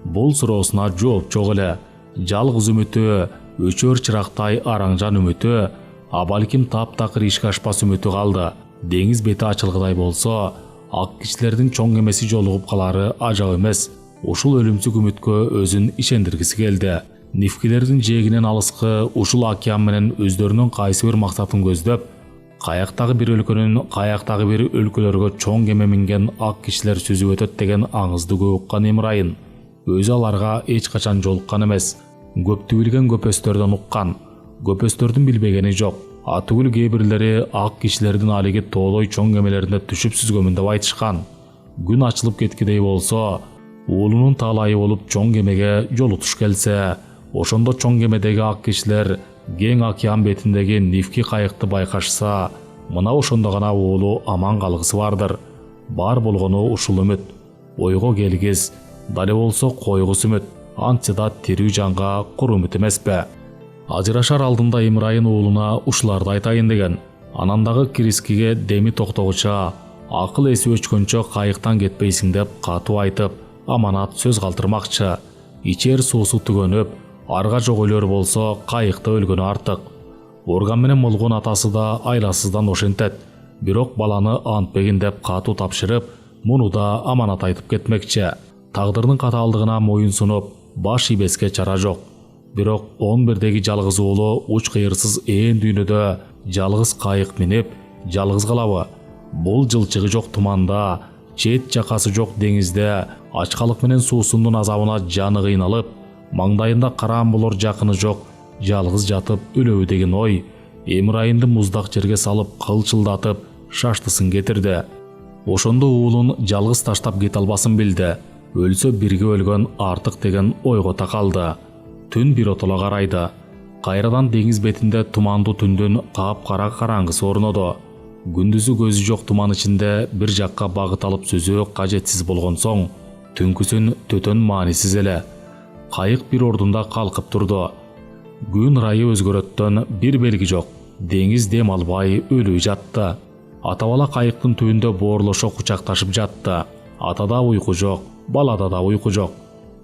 Бул суроосуна жооп жок эле. Жалгыз үмүтү, өчөр чырактай араңжан үмүтү, а балким таптакыр ишке ашпас үмүтү калды. Деңиз бети ачылгыдай болсо, ак кишилердин чоң кемеси жолугуп калары ажап эмес. Ушул өлүмсүз үмүткө өзүн ишендиргиси келди. Нифкилердин жээгинен алыскы ушул океан менен өздөрүнүн кайсы бир максатын көздөп, каяктагы бир өлкөнүн каяктагы бир өлкөлөргө чоң кеме минген ак кишилер сүзүп өтөт деген аңызды көп уккан Эмрайын өзү аларга эч качан жолуккан эмес. Көптү билген көпөстөрдөн уккан. Көпөстөрдүн билбегени жок. Атүгүл кээ бирлери ак кишилердин алиги тоодой чоң кемелерине түшүп сүзгөмүн деп айтышкан. Күн ачылып кеткидей болсо, уулунун таалайы болуп чоң кемеге жолу туш келсе, ошондо чоң кемедеги ак кишилер кең океан бетиндеги нифки кайыкты байкашса, мына ошондо гана уулу аман калгысы бардыр. Бар болгону ушул үмүт. Ойго келгиз, дале болсо койгус үмүт. Антсе да тирүү жанга куру үмүт эмеспи? Ажырашар алдында Эмрайын уулуна ушуларды айтайын деген. Анан дагы Крискиге деми токтогуча, акыл эси өчкөнчө кайыктан кетпейсиң деп катуу айтып, аманат сөз калтырмакчы. Ичер суусу түгөнүп, арга жок өлөр болсо кайыкта өлгөнү артык. Орган менен молгон атасы да айласыздан ошентет. Бирок баланы антпегин деп катуу тапшырып, муну да аманат айтып кетмекчи. Тагдырдын катаалдыгына моюн сунуп, баш ийбеске чара жок. Бирок 11-деги жалгыз уулу уч кыйырсыз дүйнөдө жалгыз кайык минип, жалгыз калабы? Бул жылчыгы жок туманда, чет жакасы жок деңизде, ачкалык менен суусундун азабына жаны кыйналып, маңдайында караан болор жакыны жок, жалгыз жатып өлөбү деген ой Эмрайынды муздак жерге салып кылчылдатып, шаштысын кетирди. Ошондо уулун жалгыз таштап кете албасын билди. Өлсө бирге өлгөн артык деген ойго такалды. Түн биротоло карайды. Кайрадан деңиз бетинде тумандуу түндүн капкара караңгысы орноду. Күндүзү көзү жок туман ичинде бир жакка багыт алып сөзөө кажетсиз болгон соң, түнкүсүн төтөн маанисиз эле. Кайык бир ордунда калкып турду. Күн ырайы өзгөрөттөн бир белги жок. Деңиз дем албай өлүү жатты. Ата бала кайыктын түбүндө боорлошо кучакташып жатты. Атада уйку жок, балада да уйку жок.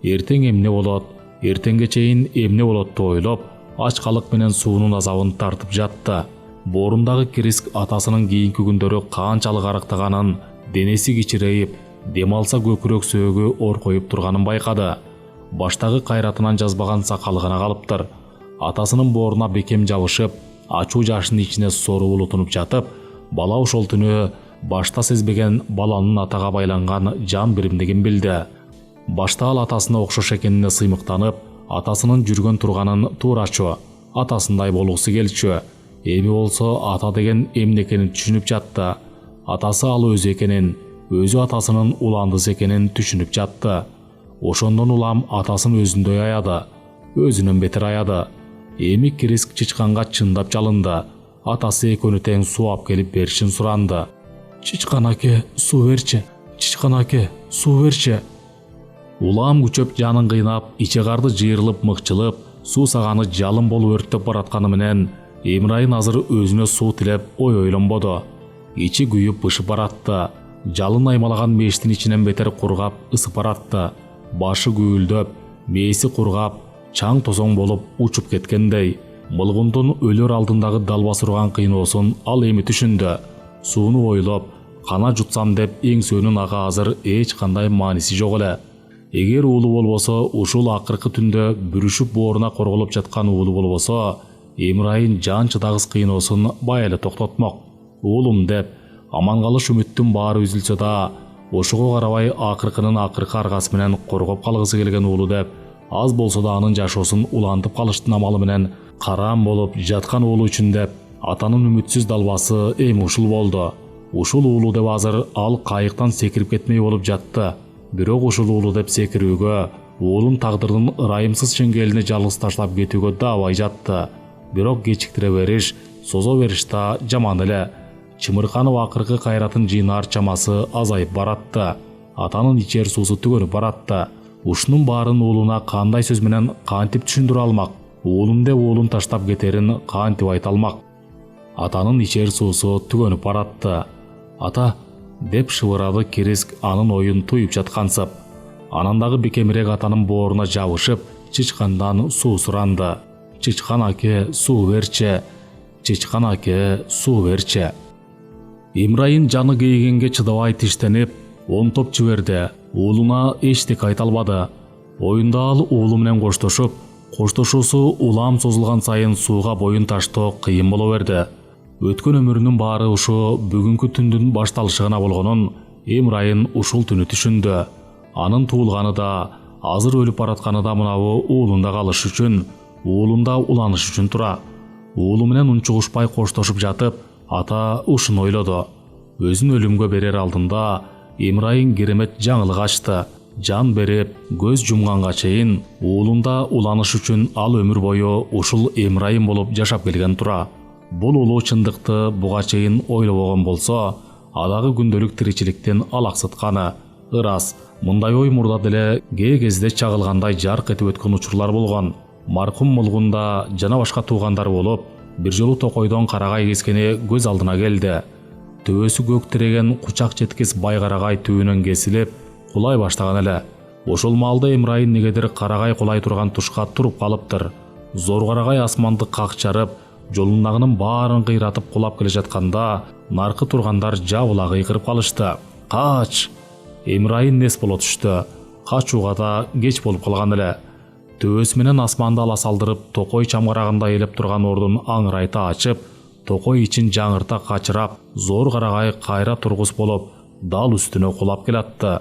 Эртең эмне болот, эртеңге чейин эмне болот деп ойлоп, ачкалык менен суунун азабын тартып жатты. Боорундагы Кириск атасынын кийинки күндөрү канчалык арыктаганын, денеси кичирейип, дем алса көкүрөк сөөгү оркоюп турганын байкады. Баштагы кайратынан жазбаган сакалы гана калыптыр. Атасынын бооруна бекем жабышып, ачуу жашынын ичине сору булутунуп жатып, бала ошол түнү башта сезбеген баланын атага байланган жан биримдигин билди. Башта ал атасына окшош экенине сыймыктанып, атасынын жүргөн турганын туурачу, атасындай болгусу келчү. Эми болсо ата деген эмне экенин түшүнүп жатты. Атасы ал өзү экенин, өзү атасынын уландысы экенин түшүнүп жатты. Ошондон улам атасын өзүндөй аяды, өзүнөн бетер аяды. Эми Кириск чычканга чындап жалынды. Атасы экөөнү тең суу алып келип беришин суранды. «Чычкан аке, суу берчи. Чычкан аке, суу берчи». Улам күчөп жанын кыйнап, иче карды жыйрылып мыкчылып, суу саганы жалын болуп өрттөп баратканы менен Эмрайын азыр өзүнө суу тилеп ой ойлонбоду. Ичи күйүп бышып баратты. Жалын аймалаган мештин ичинен бетер кургап ысып баратты. Башы күйүлдөп, мээси кургап, чаң тозоң болуп учуп кеткендей. Мылгундун өлөр алдындагы далбас урган кыйноосун ал эми түшүндү. Сууну ойлоп, кана жутсам деп эңсөөнүн ага азыр эч кандай мааниси жок эле. Эгер уулу болбосо, ушул акыркы түндө бүрүшүп бооруна корголуп жаткан уулу болбосо, Эмрайын жан чыдагыс кыйноосун бай эле токтотмок. Уулум деп, аман калыш үмүттүн баары үзүлсө да, ошого карабай акыркынын акыркы аргасы менен коргоп калгысы келген уулу деп, аз болсо да анын жашоосун улантып калыштын амалы менен караан болуп жаткан уулу үчүн деп, атанын үмүтсүз далбасы эми ушул болду. Ушул уулу деп азыр ал кайыктан секирип кетмей болуп жатты. Бирок ушул уулу деп секирүүгө, уулун тагдырдын ырайымсыз чеңгелине жалгыз таштап кетүүгө да абай жатты. Бирок кечиктире бериш, созо бериш да жаман эле. Чымырканып акыркы кайратын жыйнаар чамасы азайып баратты. Атанын ичер суусу түгөнүп баратты. Ушунун баарын уулуна кандай сөз менен кантип түшүндүрө алмак? Уулум деп уулун таштап кетерин кантип айта алмак? Атанын ичер суусу түгөнүп баратты. «Ата», деп шыбырады Кириск анын оюн туюп жаткансып. Анан дагы бекемирээк атанын бооруна жабышып, чычкандан суу суранды. «Чычкан аке, суу берчи. Чычкан аке, суу берчи». Эмрайын жаны кейгенге чыдабай тиштенип, онтоп жиберди. Уулуна эчтеке айта албады. Оюнда ал уулу менен коштошуп, коштошуусу улам созулган сайын сууга боюн таштоо кыйын боло берди. Өткөн өмүрүнүн баары ушу бүгүнкү түндүн башталышы гана болгонун Эмрайын ушул түнү түшүндү. Анын туулганы да, азыр өлүп баратканы да мынабу уулунда калыш үчүн, уулунда уланыш үчүн тура. Уулу менен унчугушпай коштошуп жатып, ата ушуну ойлоду. Өзүн өлүмгө берер алдында Эмрайын керемет жаңылык ачты. Жан берип, көз жумганга чейин уулунда уланыш үчүн ал өмүр бою ушул Эмрайын болуп жашап келген тура. Бул улуу чындыкты буга чейин ойлобогон болсо, адагы күндөлүк тиричиликтен алаксытканы ырас. Мындай ой мурда деле кээ кезде чагылгандай жарк этип өткөн учурлар болгон. Маркум Мылгунда жана башка туугандар болуп, бир жолу токойдон карагай кескени көз алдына келди. Төбөсү көк тиреген кучак жеткис бай карагай түбүнөн кесилип, кулай баштаган эле. Ошол маалда Эмрайын негедир карагай кулай турган тушка туруп калыптыр. Зор карагай асманды какчарып, жолундагынын баарын кыйратып кулап келе жатканда, наркы тургандар жабыла кыйкырып калышты. «Кач!» Эмрайын нес боло түштү. Качууга да кеч болуп калган эле. Төбөсү менен асманды ала салдырып, токой чамгарагында элеп турган ордун аңырайта ачып, токой ичин жаңырта качырап, зор карагай кайра тургус болуп, дал үстүнө кулап келатты.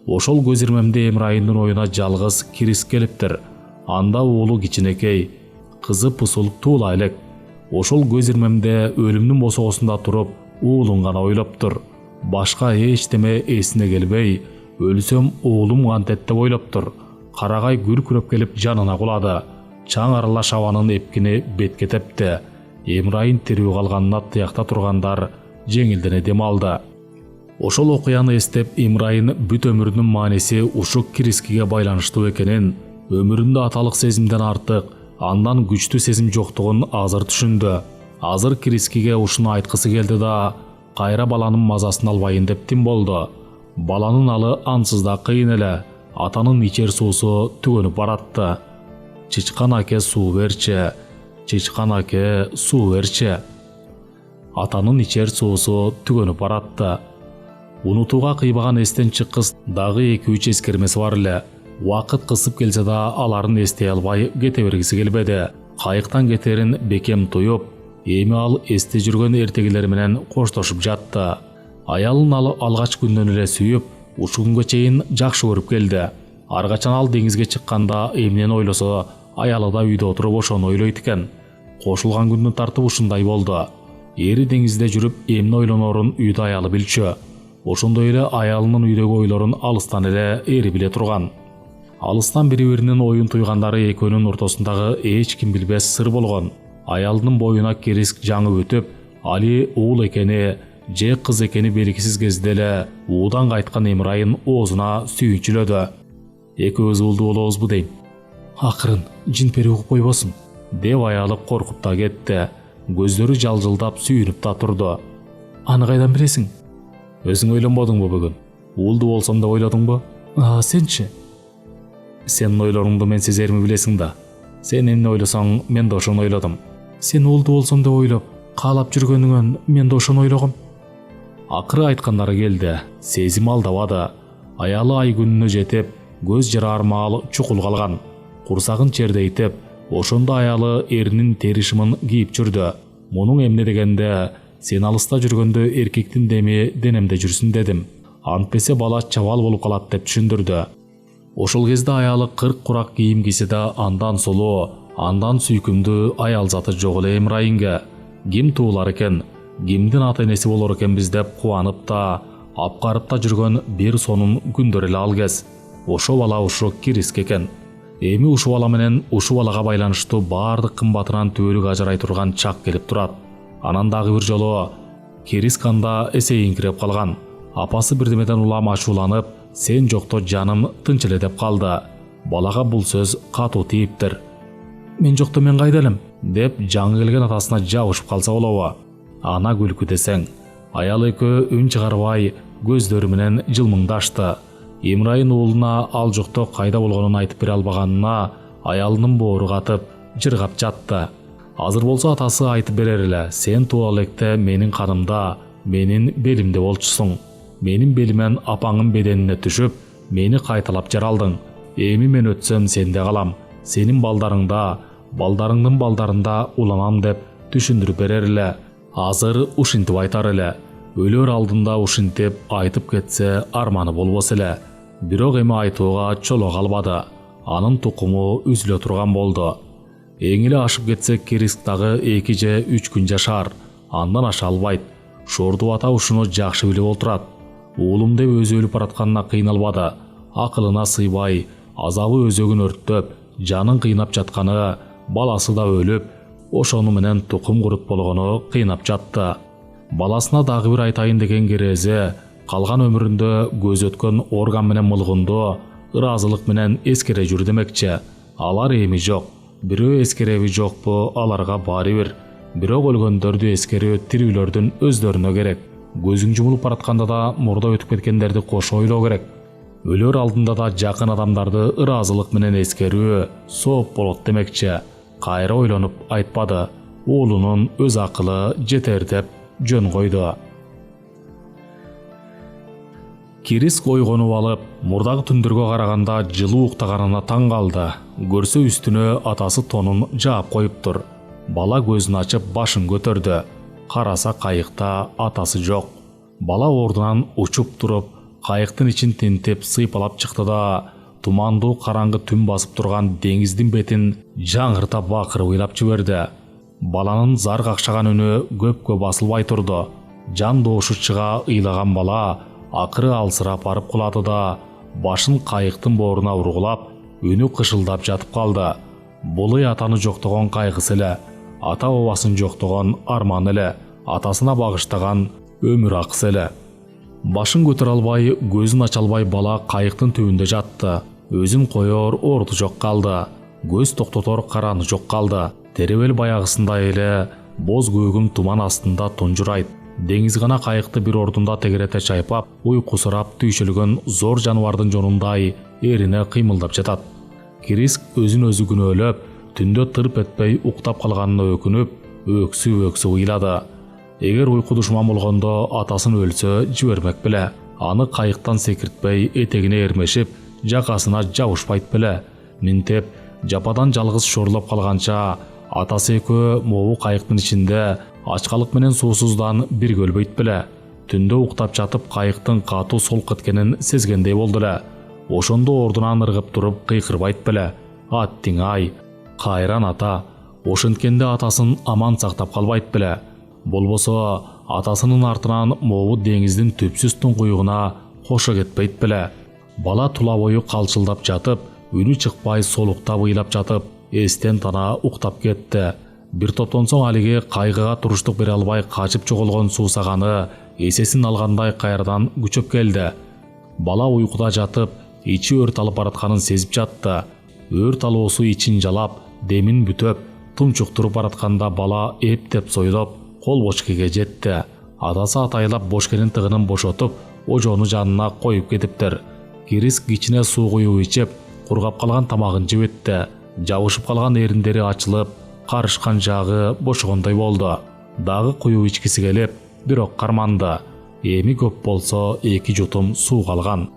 Ошол көз ирмемде Эмрайындын оюна жалгыз Кириск келиптир. Анда уулу кичинекей, кызы пусулук туула элек. Ошол көз ирмемде өлүмдүн босогосунда туруп, уулун гана ойлоптур. Башка эчтеме эсине келбей, өлсөм уулум кантет деп ойлоптур. Карагай күркүрөп келип жанына кулады. Чаң аралаш абанын эпкини бетке тепти. Эмрайын тирүү калганына тыякта тургандар жеңилдене дем алды. Ошол окуяны эстеп Имрайын бүт өмүрүнүн мааниси ушу Кирискиге байланыштуу экенин, өмүрүндө аталык сезимден артык, андан күчтүү сезим жоктугун азыр түшүндү. Азыр Кирискиге ушуну айткысы келди да, кайра баланын мазасын албайын деп тим болду. Баланын алы ансыз да кыйын эле, атанын ичер суусу түгөнүп баратты. Чычкан аке суу берчи, чычкан аке суу берчи. Атанын ичер суусу түгөнүп баратты. Унутууга кыйбаган эстен чыккыс дагы 2-3 эскермеси бар эле. Убакыт кысып келсе да аларын эстей албай кете бергиси келбеди. Кайыктан кетерин бекем туюп, эми ал эсте жүргөн эртегилери менен коштошуп жатты. Аялын алгач күндөн эле сүйүп, ушу күнгө чейин жакшы көрүп келди. Ар качан ал деңизге чыкканда эмнени ойлосо, аялы да үйдө отуруп ошону ойлойт экен. Кошулган күндүн тартып ушундай болду. Эри деңизде жүрүп эмне ойлонорун үйдө аялы билчү. Ошондой эле аялынын үйдөгү ойлорун алыстан эле эри биле турган. Алыстан бири-биринин оюн туйгандары экөөнүн ортосундагы эч ким билбес сыр болгон. Аялынын боюна Кириск жаңы өтүп, али уул экени же кыз экени белгисиз кезде эле уудан кайткан Имрайын оозуна сүйүнчүлөдү. Экөөбүз уулду болобузбу дейм. Акырын жин-пери угуп койбосун, деп аялы коркуп да кетти. Көздөрү жалжылдап сүйүнүп да турду. Аны кайдан билесиң? Өзүң ойлонбодуңбу бүгүн? Уулду болсом деп ойлодуңбу? Сенчи? Сенин ойлоруңду мен сезерми билесиң да. Сен эмне ойлосоң, мен да ошону ойлодум. Сен уулду болсом деп ойлоп, каалап жүргөнүңөн мен да ошону ойлогом. Акыры айткандары келди. Сезим алдабады. Аялы ай күнүнө жетип, көз жараар маал чукул калган. Курсагын чердейтип, ошондо аялы эринин теришимин кийип жүрдү. Мунун эмне дегенде, сен алыста жүргөндө эркектин деми денемде жүрсүн дедим. Антпесе бала чабал болуп калат деп түшүндүрдү. Ошол кезде аялы 40 курак кийим кийсе да андан сулуу, андан сүйкүмдүү аял заты жок эле Имрайынга. Ким туулар экен, кимдин ата энеси болор экенбиз деп кубанып да, апкарып да жүргөн бир сонун күндөр эле ал кез. Ошо бала ушу Кириск экен. Эми ушул бала менен ушул балага байланыштуу баардык кымбатынан түбөлүк ажырай турган чак келип турат. Анан дагы бир жолу Кириск анда эсейиңкиреп калган. Апасы бирдемеден улам ачууланып, сен жокто жаным тынч эле деп калды. Балага бул сөз катуу тийиптир. Мен жокто мен кайда элем деп жаңы келген атасына жабышып калса болобу? Ана күлкү десең. Аял экөө үн чыгарбай көздөрү менен жылмыңдашты. Имрайын уулуна ал жокто кайда болгонун айтып бере албаганына аялынын боору катып, жыргап жатты. Азыр болсо атасы айтып берер эле. Сен туула электе менин канымда, менин белимде болчусуң. Менин белимен апаңын беденине түшүп, мени кайталап жаралдың. Эми мен өтсөм сенде калам. Сенин балдарыңда, балдарыңдын балдарында уланам деп түшүндүрүп берер эле. Азыр ушинтип айтар эле. Өлөр алдында ушинтип айтып кетсе арманы болбос эле. Бирок эми айтууга чоло калбады. Анын тукуму үзүлө турган болду. Эң эле ашып кетсе Кириск дагы 2 же 3 күн жашар. Андан аша албайт. Шорду ата ушуну жакшы билип отурат. Уулум деп өзү өлүп баратканына кыйналбады. Акылына сыйбай, азабы өзөгүн өрттөп, жанын кыйнап жатканы, баласы да өлүп, ошону менен тукум курут болгону кыйнап жатты. Баласына дагы бир айтайын деген керезе, калган өмүрүндө көз өткөн орган менен мылгынды, ыраазылык менен эскере жүр демекчи. Алар эми жок. Бирөө эскереби жокпу, аларга баары бир. Бирок өлгөндөрдү эскерүү тирүүлөрдүн өздөрүнө керек. Көзүң жумулуп баратканда да мурда өтүп кеткендерди кошо ойлоо керек. Өлөр алдында да жакын адамдарды ыраазылык менен эскерүү сооп болот демекчи. Кайра ойлонуп айтпады. Уулунун өз акылы жетер деп жөн койду. Кириск ойгонуп алып, мурдагы түндөргө караганда жылуу уктаганына таң калды. Көрсө үстүнө атасы тонун жаап коюптур. Бала көзүн ачып башын көтөрдү. Караса кайыкта атасы жок. Бала ордунан учуп туруп, кайыктын ичин тинтип сыйпалап чыкты да, тумандуу караңгы түн басып турган деңиздин бетин жаңырта бакырып ыйлап жиберди. Баланын зар какшаган үнү көпкө басылбай турду. Жан доошу чыга ыйлаган бала акыры алсырап барып кулады да, башын кайыктын бооруна ургулап, үнү кышылдап жатып калды. Бул атаны жоктогон кайгысы эле, ата бабасын жоктогон арманы эле, атасына багыштаган өмүр акысы эле. Башын көтөрө албай, көзүн ача албай бала кайыктын түбүндө жатты. Өзүн коёр орду жок калды. Көз токтотор караны жок калды. Теребел баягысындай эле боз көгүм туман астында тунжурайт. Деңиз гана кайыкты бир ордунда тегерете чайпап, уйкусурап түйшөлгөн зор жаныбардын жонундай эрине кыймылдап жатат. Криск өзүн өзү күнөөлөп, түндө тырп этпей уктап калганына өкүнүп, өксүп ыйлады. Эгер уйку душман болгондо атасын өлсө жибермек беле. Аны кайыктан секиртпей, этегине эрмешип, жакасына жабышпайт беле. Минтеп жападан жалгыз шорлоп калганча, атасы экөө могу кайыктын ичинде ачкалык менен суусуздан бирге өлбөйт беле. Түндө уктап жатып кайыктын катуу солк эткенин сезгендей болду эле. Ошондо ордунан ыргып туруп кыйкырбайт беле. Аттиң ай, кайран ата, ошенткенде атасын аман сактап калбайт беле. Болбосо атасынын артынан могу деңиздин түпсүз туңкуюгуна кошо кетпейт беле. Бала тула бою калчылдап жатып, үнү чыкпай солуктап ыйлап жатып, эстен тана уктап кетти. Бир топтон соң алиги кайгыга туруштук бере албай качып жоголгон суусаганы эсесин алгандай кайрадан күчөп келди. Бала уйкуда жатып, ичи өрт алып баратканын сезип жатты. Өрт алуусу ичин жалап, демин бүтөп, тумчуктуруп баратканда бала эптеп сойлоп, кол бошкеге жетти. Атасы атайлап бошкенин тыгынын бошотуп, ожону жанына коюп кетиптир. Криск кичине суу куюп ичип, кургап калган тамагын жебетти. Жабышып калган эриндери ачылып, карышкан жагы бошогондой болду. Дагы куюп ичкиси келип, бирок карманды. Эми көп болсо 2 жутум суу калган.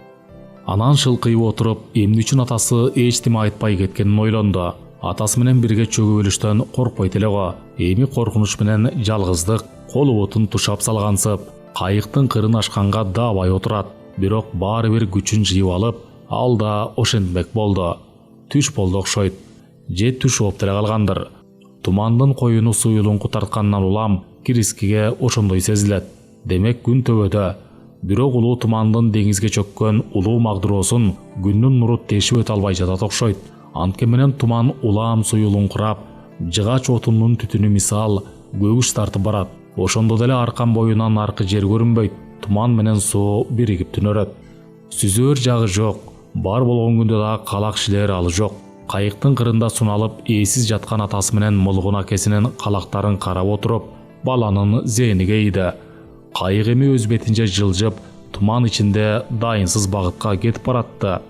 Анан шылкыйып отуруп, эмне үчүн атасы эчтеме айтпай кеткенин ойлонду. Атасы менен бирге чөгүп өлүштөн коркпойт эле го. Эми коркунуч менен жалгыздык колу бутун тушап салгансып, кайыктын кырын ашканга даабай отурат. Бирок баары бир күчүн жыйып алып, ал да ошентмек болду. Түш болду окшойт. Же түш болуп деле калгандыр. Тумандын коюну суюлуңку тарткандан улам Крискиге ошондой сезилет. Демек күн төбөдө. Бирок улуу тумандын деңизге чөккөн улуу магдыроосун күндүн нуру тешип өтө албай жатат окшойт. Анткени менен туман улам суюлуңкурап, жыгач отунун түтүнү мисал көгүш тартып барат. Ошондо деле аркан боюнан аркы жер көрүнбөйт. Туман менен суу биригип түнөрөт. Сүзөр жагы жок. Бар болгон күндө да калак шилер алы жок. Кайыктын кырында суналып, ээсиз жаткан атасы менен молгун акесинин калактарын карап отуруп, баланын зээни кейди. Кайык эми өз бетинче жылжып, туман ичинде дайынсыз багытка кетип баратты.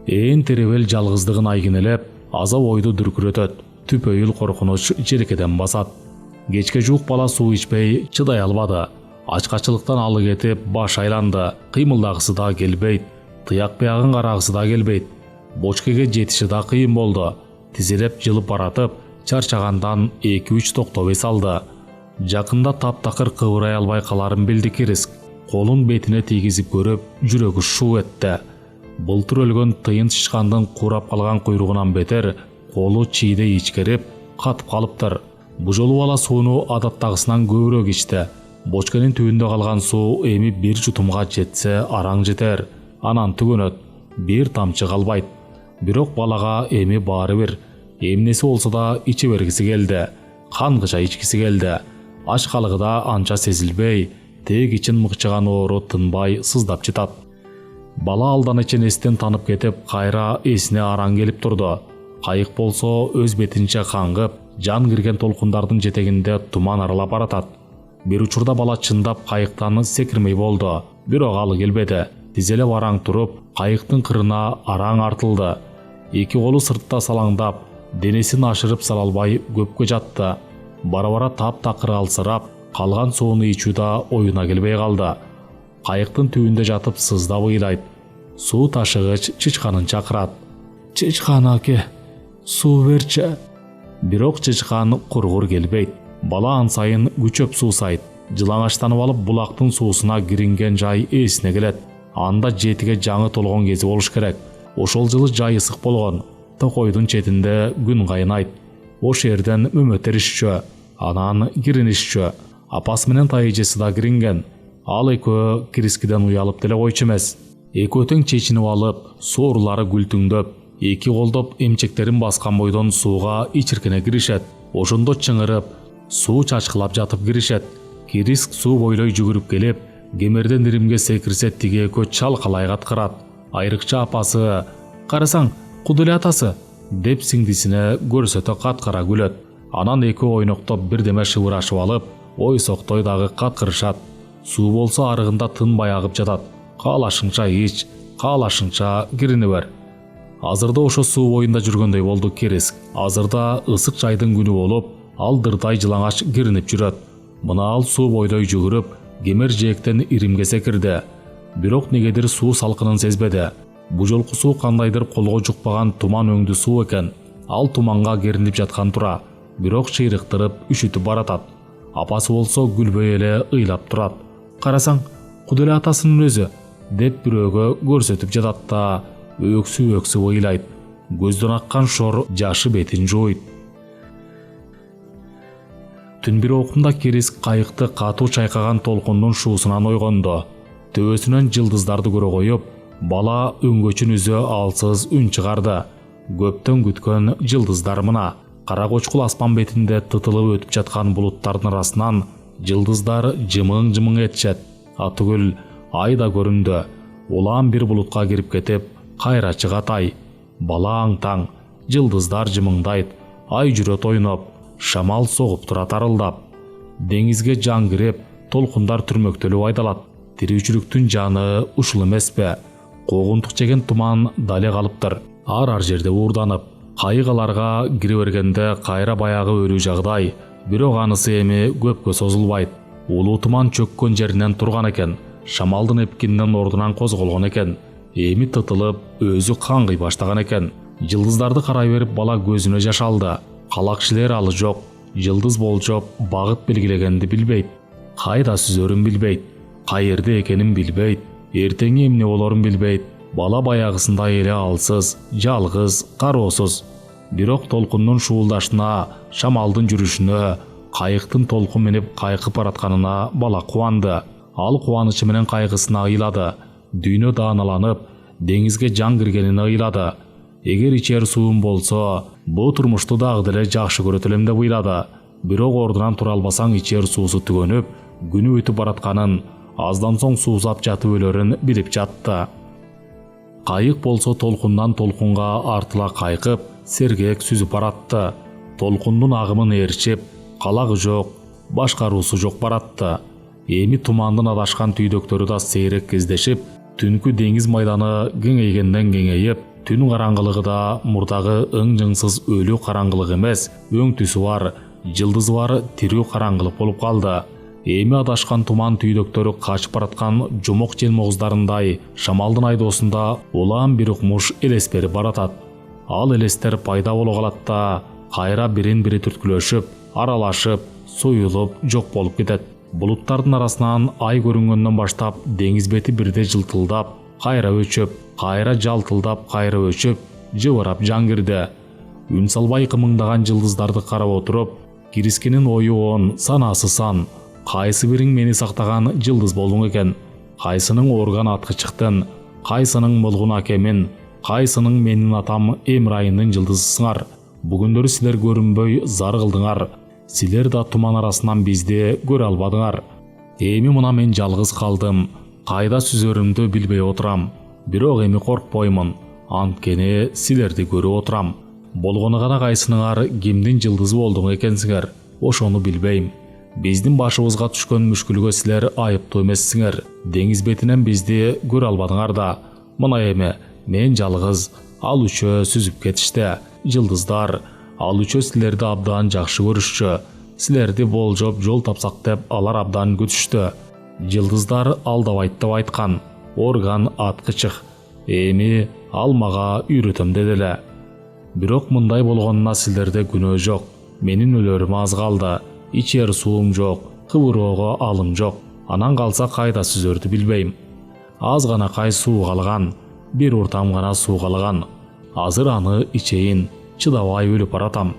Ээн теребел жалгыздыгын айгинелеп, азап ойду дүркүрөтөт. Түпөйүл коркунуч желкеден басат. Кечке жуук бала суу ичпей чыдай албады. Ачкачылыктан алы кетип, баш айланды. Кыймылдагысы да келбейт. Тыяк биягын карагысы да келбейт. Бочкеге жетиши да кыйын болду. Тизелеп жылып баратып, чарчагандан 2-3 токтоп эс алды. Жакында таптакыр кыбырай албай каларын билди Криск. Колун бетине тийгизип көрүп, жүрөгү шуу этти. Былтыр өлгөн тыйын шишкандын курап калган куйругунан бетер колу чийде ичкерип, катып калыптыр. Бу жолу бала сууну адаттагысынан көбүрөөк ичти. Бочкенин түбүндө калган суу эми бир жутумга жетсе араң жетер. Анан түгөнөт. Бир тамчы калбайт. Бирок балага эми баары бир. Эмнеси болсо да иче бергиси келди. Кангыча ичкиси келди. Ачкалыгы да анча сезилбей, тег ичин мыкчыган оору тынбай сыздап жатат. Бала алдан эчен эстен танып кетип, кайра эсине араң келип турду. Кайык болсо өз бетинче каңгып, жан кирген толкундардын жетегинде туман аралап баратат. Бир учурда бала чындап кайыктан секирмей болду. Бирок алы келбеди. Тизелеп араң туруп, кайыктын кырына араң артылды. Эки колу сыртта салаңдап, денесин ашырып сала албай көпкө жатты. Бара-бара таптакыр алсырап, калган сууну ичүү да оюна келбей калды. Кайыктын түбүндө жатып сыздап ыйлайт. Суу ташыгыч чычканын чакырат. Чычкан аке, суу берчи. Бирок чычкан кургур келбейт. Бала ан сайын күчөп суусайт. Жылаңачтанып алып булактын суусуна киринген жай эсине келет. Анда жетиге жаңы толгон кези болуш керек. Ошол жылы жай ысык болгон. Токойдун четинде күн кайнайт. Ош жерден мөмөтөр ишчү. Анан кирин ишчү. Апасы менен тайыжеси да киринген. Ал экөө Крискиден уялып деле койчу эмес. Экөө тең чечинип алып, соорулары күлтүңдөп, эки колдоп эмчектерин баскан бойдон сууга ичиркене киришет. Ошондо чыңырып, суу чачкылап жатып киришет. Криск суу бойлой жүгүрүп келип, кемерден иримге секирсе тиги экөө чалкалай каткырат. Айрыкча апасы «Карасаң, Кудуле атасы» деп сиңдисине көрсөтө каткара күлөт. Анан экөө ойноктоп бирдеме шыбырашып алып, ойсоктой дагы каткырышат. Суу болсо арыгында тынбай агып жатат. Каалашыңча ич, каалашыңча кирине бер. Азырда ошо суу боюнда жүргөндөй болду Керис. Азырда ысык жайдын күнү болуп, ал дырдай жылаңач киринип жүрөт. Мына ал суу бойдой жүгүрүп, кемер жээктен иримге секирди. Бирок негедир суу салкынын сезбеди. Бу жолку суу кандайдыр колго жукпаган туман өңдүү суу экен. Ал туманга керинип жаткан тура, бирок чыйрыктырып үшүтүп баратат. Апасы болсо күлбөй эле ыйлап турат. «Карасаң, Кудуле атасынын өзү» деп бирөөгө көрсөтүп жатат да өксүп ыйлайт. Көздөн аккан шор жашы бетин жууйт. Түн бир окумда Керис кайыкты катуу чайкаган толкундун шуусунан ойгондо. Төбөсүнөн жылдыздарды көрө коюп, бала өңгөчүн үзө алсыз үн чыгарды. Көптөн күткөн жылдыздар мына. Кара кочкул аспан бетинде тытылып өтүп жаткан булуттардын арасынан жылдыздар жымың этишет. Атүгүл ай да көрүндү. Улам бир булутка кирип кетип, кайра чыгат ай. Бала аң-таң, жылдыздар жымыңдайт, ай жүрөт ойноп, шамал согуп турат арылдап. Деңизге жан кирип, толкундар түрмөктөлүп айдалат. Тирүүчүлүктүн жаны ушул эмеспи? Когунтук жеген туман дале калыптыр. Ар жерде уурданып, кайыгаларга кире бергенде кайра баягы өрүү жагдай, бирок анысы эми көпкө созулбайт. Улуу туман чөккөн жеринен турган экен, шамалдын эпкининен ордунан козголгон экен. Эми тытылып, өзү каңгый баштаган экен. Жылдыздарды карай берип бала көзүнө жаш алды. Калак кишилер алы жок. Жылдыз болжоп багыт белгилегенди билбейт. Кайда сүзөрүн билбейт. Кайерде экенин билбейт. Эртең эмне болорун билбейт. Бала баягысындай эле алсыз, жалгыз, кароосуз. Бирок толкундун шуулдашына, шамалдын жүрүшүнө, кайыктын толкун менеп кайкып баратканына бала кубанды. Ал кубанычы менен кайгысына ыйлады. Дүйнө дааналанып, деңизге жан киргенин ыйлады. Эгер ичер суум болсо, бу турмушту дагы деле жакшы көрөт элем деп ыйлады. Бирок ордунан тура албасаң ичер суусу түгөнүп, күнү өтүп баратканын, аздан соң суузап жатып өлөрүн билип жатты. Кайык болсо толкундан толкунга артыла кайкып, сергек сүзүп баратты. Толкундун агымын ээрчип, калагы жок, башкаруусу жок баратты. Эми тумандын адашкан түйдөктөрү да сейрек кездешип, түнкү деңиз майданы кеңейгенден кеңейип, түн караңгылыгы да мурдагы ың-жыңсыз өлүү караңгылык эмес, өң түсү бар, жылдызы бар тирүү караңгылык болуп калды. Эми адашкан туман түйдөктөрү качып бараткан жомок жел могуздарындай шамалдын айдоосунда улам бир укмуш элес берип баратат. Ал элестер пайда боло калат да кайра бирин-бири түрткүлөшүп, аралашып, союлуп, жок болуп кетет. Булуттардын арасынан ай көрүнгөндөн баштап деңиз бети бирде жылтылдап, кайра өчөп, кайра жалтылдап, кайра өчөп, жыбырап жан кирди. Үн салбай кымыңдаган жылдыздарды карап отуруп, Кирискенин ою он, санасы сан. Кайсы бириң мени сактаган жылдыз болдуң экен? Кайсының орган аткычыктын, кайсының мулгун акемин, кайсының менин атам Эмрайындын жылдызысыңар? Бүгүндөрү силер көрүнбөй зар кылдыңар. Силер да туман арасынан бизди көрө албадыңар. Эми мына мен жалгыз калдым. Кайда сүзөрүмдү билбей отурам. Бирок эми коркпоймун. Анткени силерди көрүп отурам. Болгону гана кайсыныңар кимдин жылдызы болдуң экенсиңер? Ошону билбейм. Биздин башыбызга түшкөн мүшкүлгө силер айыптуу эмессиңер. Деңиз бетинен бизди көрө албадыңар да. Мына эми мен жалгыз, ал үчөө сүзүп кетишти. Жылдыздар, ал үчөө силерди абдан жакшы көрүшчү. Силерди болжоп жол тапсак деп алар абдан күтүштү. Жылдыздар алдабайт деп айткан. Орган аткычык. Эми ал мага үйрөтөм деди. Бирок мындай болгонуна силерде күнөө жок. Менин өлөрүм аз калды. Ичер суум жок, кыбыроого алым жок. Анан калса кайда сүзөрдү билбейм. Аз гана кай суу калган, бир уртам гана суу калган. Азыр аны ичейин, чыдабай өлүп баратам.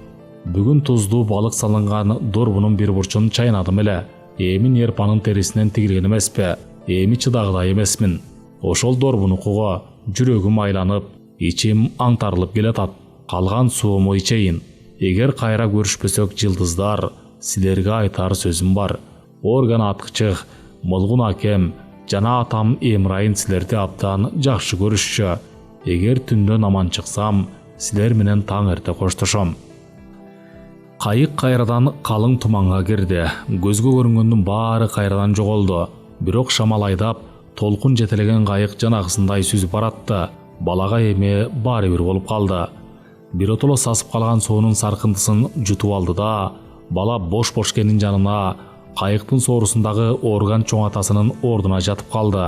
Бүгүн туздуу балык салынган дорбунун бир бурчун чайнадым эле. Эми нерпанын терисинен тигилген эмеспи? Эми чыдагыдай эмесмин. Ошол дорбунукуга жүрөгүм айланып, ичим аңтарылып келатат. Калган сууму ичейин. Эгер кайра көрүшпөсөк жылдыздар, силерге айтар сөзүм бар. Орган аткычык, Молгун акем жана атам Эмрайын силерди абдан жакшы көрүшчү. Эгер түндөн аман чыксам, силер менен таң эрте коштошом. Кайык кайрадан калың туманга кирди. Көзгө көрүнгөндүн баары кайрадан жоголду. Бирок шамал айдап, толкун жетелеген кайык жанагысындай сүзүп баратты. Балага эми баары бир болуп калды. Биротоло сасып калган суунун саркындысын жутуп алды да, бала бош-бош кенин жанына кайыктын соорусундагы орган чоң атасынын ордуна жатып калды.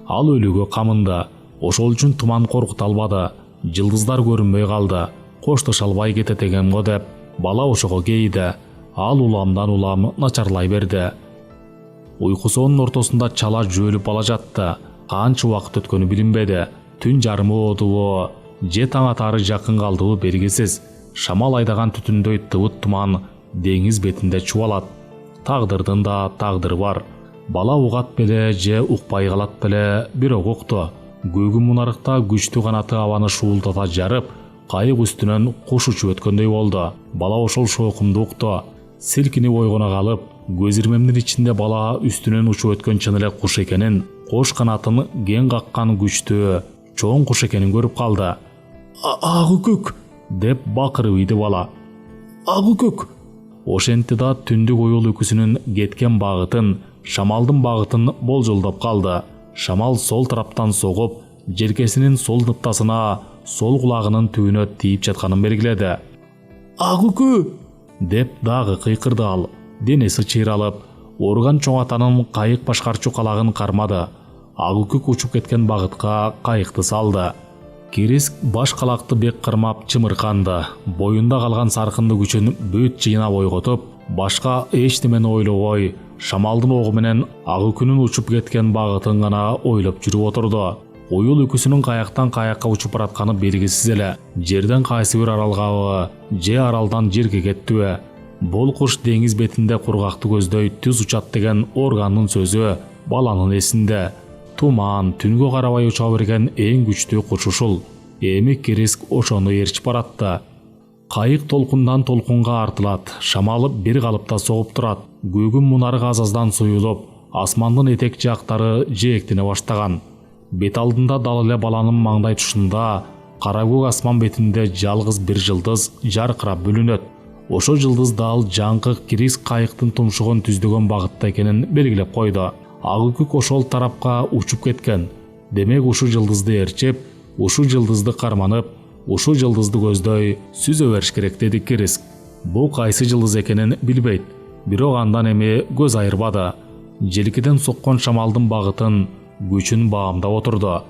Ал өлүүгө камынды. Ошол үчүн туман коркута албады. Жылдыздар көрүнбөй калды. Коштоша албай кетет экен го деп бала ошого кейди. Ал уламдан улам начарлай берди. Уйкусунун ортосунда чала жөөлүп бала жатты. Канча убакыт өткөнү билинбеди. Түн жарымы оодубу, же таң атары жакын калдыбы белгисиз. Шамал айдаган түтүндөй тыбыт туман деңиз бетинде чубалат. Тагдырдын да тагдыры бар. Бала угат беле же укпай калат беле, бирок укту. Көгүн мунарыкта күчтүү канаты абаны шуулдата жарып, кайык үстүнөн куш учуп өткөндөй болду. Бала ошол шоокумду укту. Силкинип ойгоно калып, көз ирмемдин ичинде бала үстүнөн учуп өткөн чын эле куш экенин, кош канатын кең каккан күчтүү чоң куш экенин көрүп калды. Ак үкүк деп бакырып ийди бала. Ак үкүк. Ошентти да түндүк уюл үкүсүнүн кеткен багытын, шамалдын багытын болжолдоп калды. Шамал сол тараптан согуп, желкесинин сол ныптасына, сол кулагынын түбүнө тийип жатканын белгиледи. Ак үкү деп дагы кыйкырды ал. Денеси чыйралып, орган чоң атанын кайык башкарчу калагын кармады. Ак үкүк учуп кеткен багытка кайыкты салды. Кириск баш калакты бек кырмап чымырканды. Боюнда калган саркынды күчүн бүт жыйнап ойготуп, башка эчтемени ойлобой, шамалдын огу менен ак үкүнүн учуп кеткен багытын гана ойлоп жүрүп отурду. Уюл үкүсүнүн каяктан каякка учуп баратканы белгисиз эле. Жерден кайсы бир аралгабы, же аралдан жерге кеттиби? Бул куш деңиз бетинде кургакты көздөй түз учат деген органдын сөзү баланын эсинде. Туман, түнгө карабай уча берген эң күчтүү куш ушул. Эми Кириск ошону ээрчип баратты. Кайык толкундан толкунга артылат, шамалы бир калыпта согуп турат. Көгүн мунарык азаздан суюлуп, асмандын этек жактары жээктене баштаган. Бет алдында дал эле баланын маңдай тушунда кара көк асман бетинде жалгыз бир жылдыз жаркырап бөлүнөт. Ошо жылдыз дал жаңкы Кириск кайыктын тумшугун түздөгөн багытта экенин белгилеп койду. Ак үкүк ошол тарапка учуп кеткен. Демек ушу жылдызды ээрчип, ушу жылдызды карманып, ушу жылдызды көздөй сүзө бериш керек деди Кириск. Бул кайсы жылдыз экенин билбейт, бирок андан эми көз айырбады. Желкеден соккон шамалдын багытын, күчүн баамдап отурду.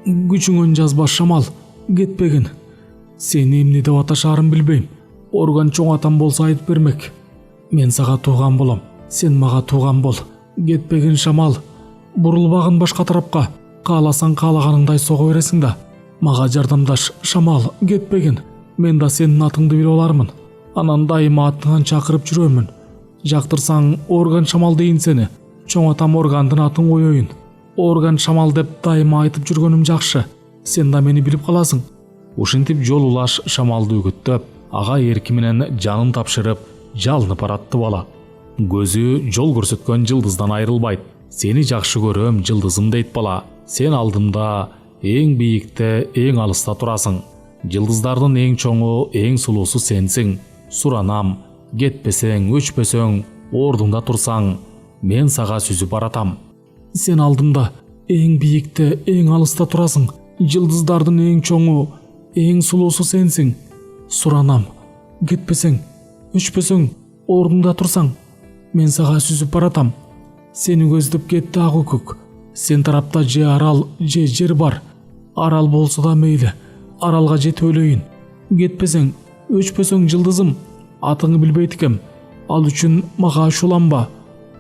Күчүңөн жазба шамал, кетпегин. Сени эмне деп аташаарын билбейм. Орган чоң атам болсо айтып бермек. Мен сага тууган болом, сен мага тууган бол. Кетпегин шамал, бурулбагын башка тарапка. Кааласаң каалаганыңдай сого бересиң да. Мага жардамдаш шамал, кетпегин. Мен да сенин атыңды билип алармын. Анан дайыма атыңан чакырып жүрөмүн. Жактырсаң орган шамал дейин сени. Чоң атам органдын атын коеюн. Орган шамал деп дайыма айтып жүргөнүм жакшы. Сен да мени билип каласың. Ушинтип жол улаш шамалды үгүттөп, ага эрки менен жанын тапшырып, жалынып баратты бала. Көзү жол көрсөткөн жылдыздан айрылбайт. Сени жакшы көрөм жылдызым дейт бала. Сен алдымда эң бийикте, эң алыста турасың. Жылдыздардын эң чоңу, эң сулуусу сенсиң. Суранам, кетпесең, өчпөсөң, ордуңда турсаң, мен сага сүзүп баратам. Сен алдымда эң бийикте, эң алыста турасың. Жылдыздардын эң чоңу, эң сулуусу сенсиң. Суранам, кетпесең, өчпөсөң, ордуңда турсаң, мен сага сүзүп баратам. Сени көздөп кетти ак үкүк. Сен тарапта же арал, же жер бар. Арал болсо да мейли, аралга жетип өлөйүн. Кетпесең, өчпөсөң жылдызым, атыңы билбейт экем. Ал үчүн мага ачууланба.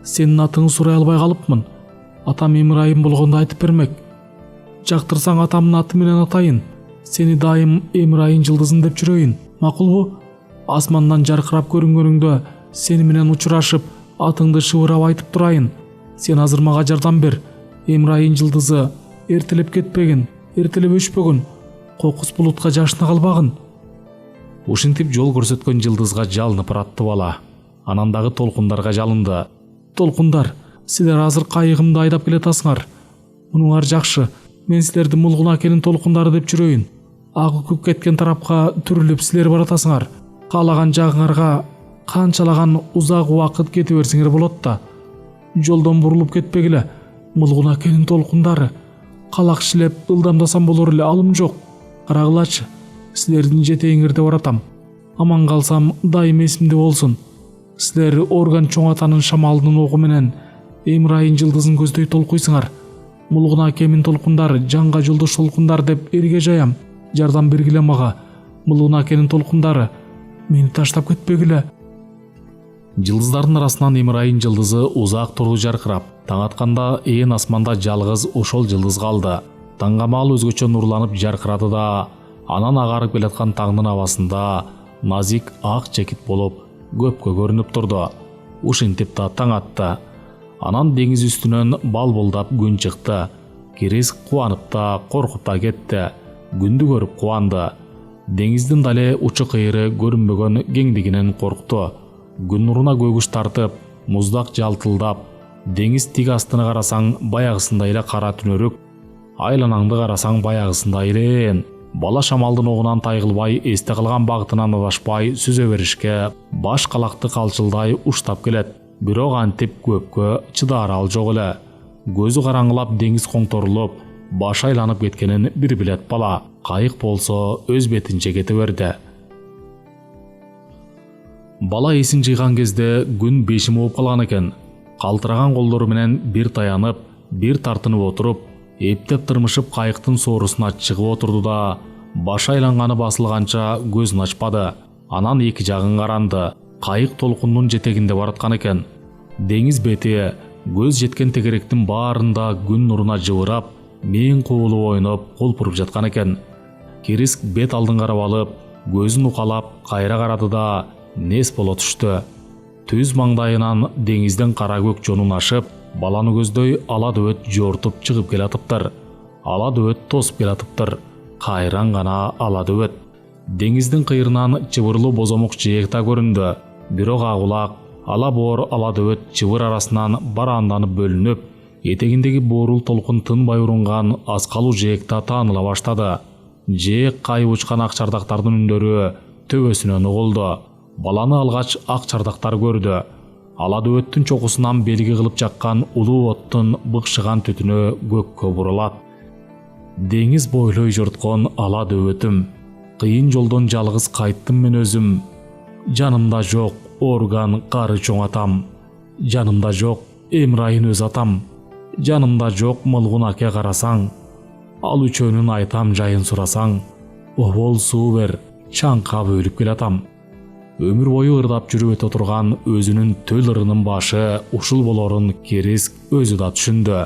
Сенин атыңы сурай албай калыпмын. Атам Эмрайын болгондо айтып бермек. Жактырсаң атамдын аты менен атайын. Сени дайым Эмрайын жылдызым деп жүрөйүн. Макулбу? Асмандан жаркырап көрүнгөнүңдө сени менен учурашып, атыңды шыбырап айтып турайын. Сен азыр мага жардам бер. Эмрайын жылдызы эртелеп кетпегин, эртелеп өчпөгүн. Кокус булутка жашына калбагын. Ушинтип жол көрсөткөн жылдызга жалынып баратты бала. Анан дагы толкундарга жалынды. Толкундар, Силер азыр кайыгымды айдап келатасыңар. Мунуңар жакшы. Мен силерди Мулгуна келин толкундары деп жүрөйүн. Ак үкүп кеткен тарапка түрүлүп силер баратасыңар. Каалаган жагыңарга канчалаган узак убакыт кете берсеңер болот да. Жолдон бурулуп кетпегиле. Мулгуна келин толкундары. Калак шилеп ылдамдасам болор эле, алым жок. Карагылачы. Силердин жетегиңерде баратам. Аман калсам дайым эсимде болсун. Силер орган чоң атанын шамалынын оку менен Эмрайын жылдызын көздөй толкуйсуңар. Мулгуна кемин толкундары, жанга жолдош толкундар деп эрге жаям. Жардам бергиле мага. Мулгуна кенин толкундары. Мени таштап кетпегиле. Жылдыздардын арасынан Эмрайын жылдызы узак турду жаркырап, таң атканда ээн асманда жалгыз ошол жылдыз калды. Таңгамал өзгөчө нурланып жаркырады да, анан агарып келаткан таңдын абасында назик ак чекит болуп көпкө көрүнүп турду. Ушинтип да таң атты. Анан деңиз үстүнөн балбылдап күн чыкты. Кирис кубанып да коркуп да кетти. Күндү көрүп кубанды. Деңиздин дале учу кыйыры көрүнбөгөн кеңдигинен коркту. Күн нуруна көгүш тартып, муздак жалтылдап, деңиз тик астына карасаң баягысындай эле кара түнөрүк, айланаңды карасаң баягысындай эле. Бала шамалдын огунан тайгылбай, эсте калган багытынан адашпай сүзө беришке баш калакты калчылдай уштап келет. Бирок антип көпкө чыдаар ал жок эле. Көзү караңгылап деңиз коңторулуп, баш айланып кеткенин бир билет бала. Кайык болсо өз бетинче кете берди. Бала эсин жыйган кезде күн бешим болуп калган экен. Калтыраган колдору менен бир таянып, бир тартынып отуруп, эптеп тырмышып кайыктын соорусуна чыгып отурду да, баш айланганы басылганча көзүн ачпады. Анан эки жагын каранды. Кайык толкундун жетегинде бараткан экен. Деңиз бети көз жеткен тегеректин баарында күн нуруна жыбырап, мээң куулуп ойноп, колпуруп жаткан экен. Кирис бет алдын карап алып, көзүн укалап, кайра карады да нес боло түштү. Түз маңдайынан деңизден кара көк жонун ашып, баланы көздөй ала дөбөт жортуп чыгып келатыптыр. Ала дөбөт тосуп келатыптыр. Кайран гана ала дөбөт. Деңиздин кыйрынан чыбырлуу бозомок жээк да көрүндү. Бирок агулак, ала боор ала дөбөт чыбыр арасынан бараанданып бөлүнүп, этегиндеги боорул толкун тынбай урунган аскалуу жээк да тааныла баштады. Жээк кайып учкан ак чардактардын үндөрү төбөсүнөн угулду. Баланы алгач ак чардактар көрдү. Ала дөбөттүн чокусунан белги кылып жаккан улуу оттун быкшыган түтүнү көккө бурулат. Деңиз бойлой жорткон ала дөбөтүм. Кыйын жолдон жалгыз кайттым мен өзүм. Жанымда жок орган кары чоң атам. Жанымда жок Эмрайын өз атам. Жанымда жок Мулгунаке карасаң. Ал үчөөнүн айтам жайын сурасаң. Обол суу бер, чаңкап өлүп келатам. Өмүр бою ырдап жүрүп өтө турган өзүнүн төл ырынын башы ушул болорун Кирис өзү да түшүндү.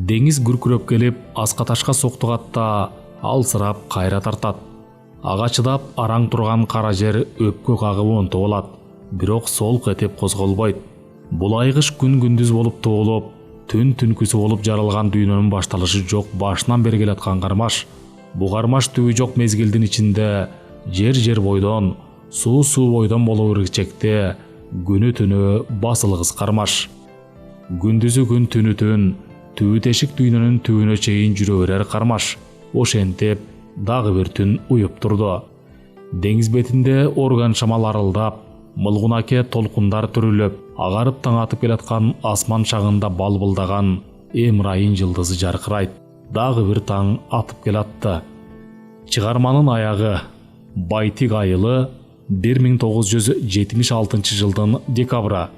Деңиз күркүрөп келип, аска ташка соктугатта алсырап кайра тартат. Ага чыдап араң турган кара жер өпкө кагып онто болот, бирок солк этип козголбойт. Бул айгыш күн күндүз болуп тоолуп, түн түнкүсү болуп жаралган дүйнөнүн башталышы жок башынан бери келаткан кармаш. Бу кармаш түбү жок мезгилдин ичинде жер бойдон, суу бойдон боло берчекте күнү түнү басылгыс кармаш. Күндүзү күн түнү түн, түбү тешик дүйнөнүн түбүнө чейин жүрө берер кармаш. Ошентип дагы бир түн уюп турду. Деңиз бетинде орган шамал арылдап, Мулгунаке толкундар түрүлүп, агарып таң атып келаткан асман шагында балбылдаган Эмрайын жылдызы жаркырайт. Дагы бир таң атып келатты. Чыгарманын аягы Байтик айылы 1976 жылдын декабры,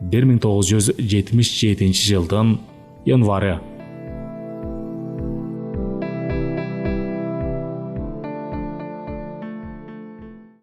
1977 жылдын январы.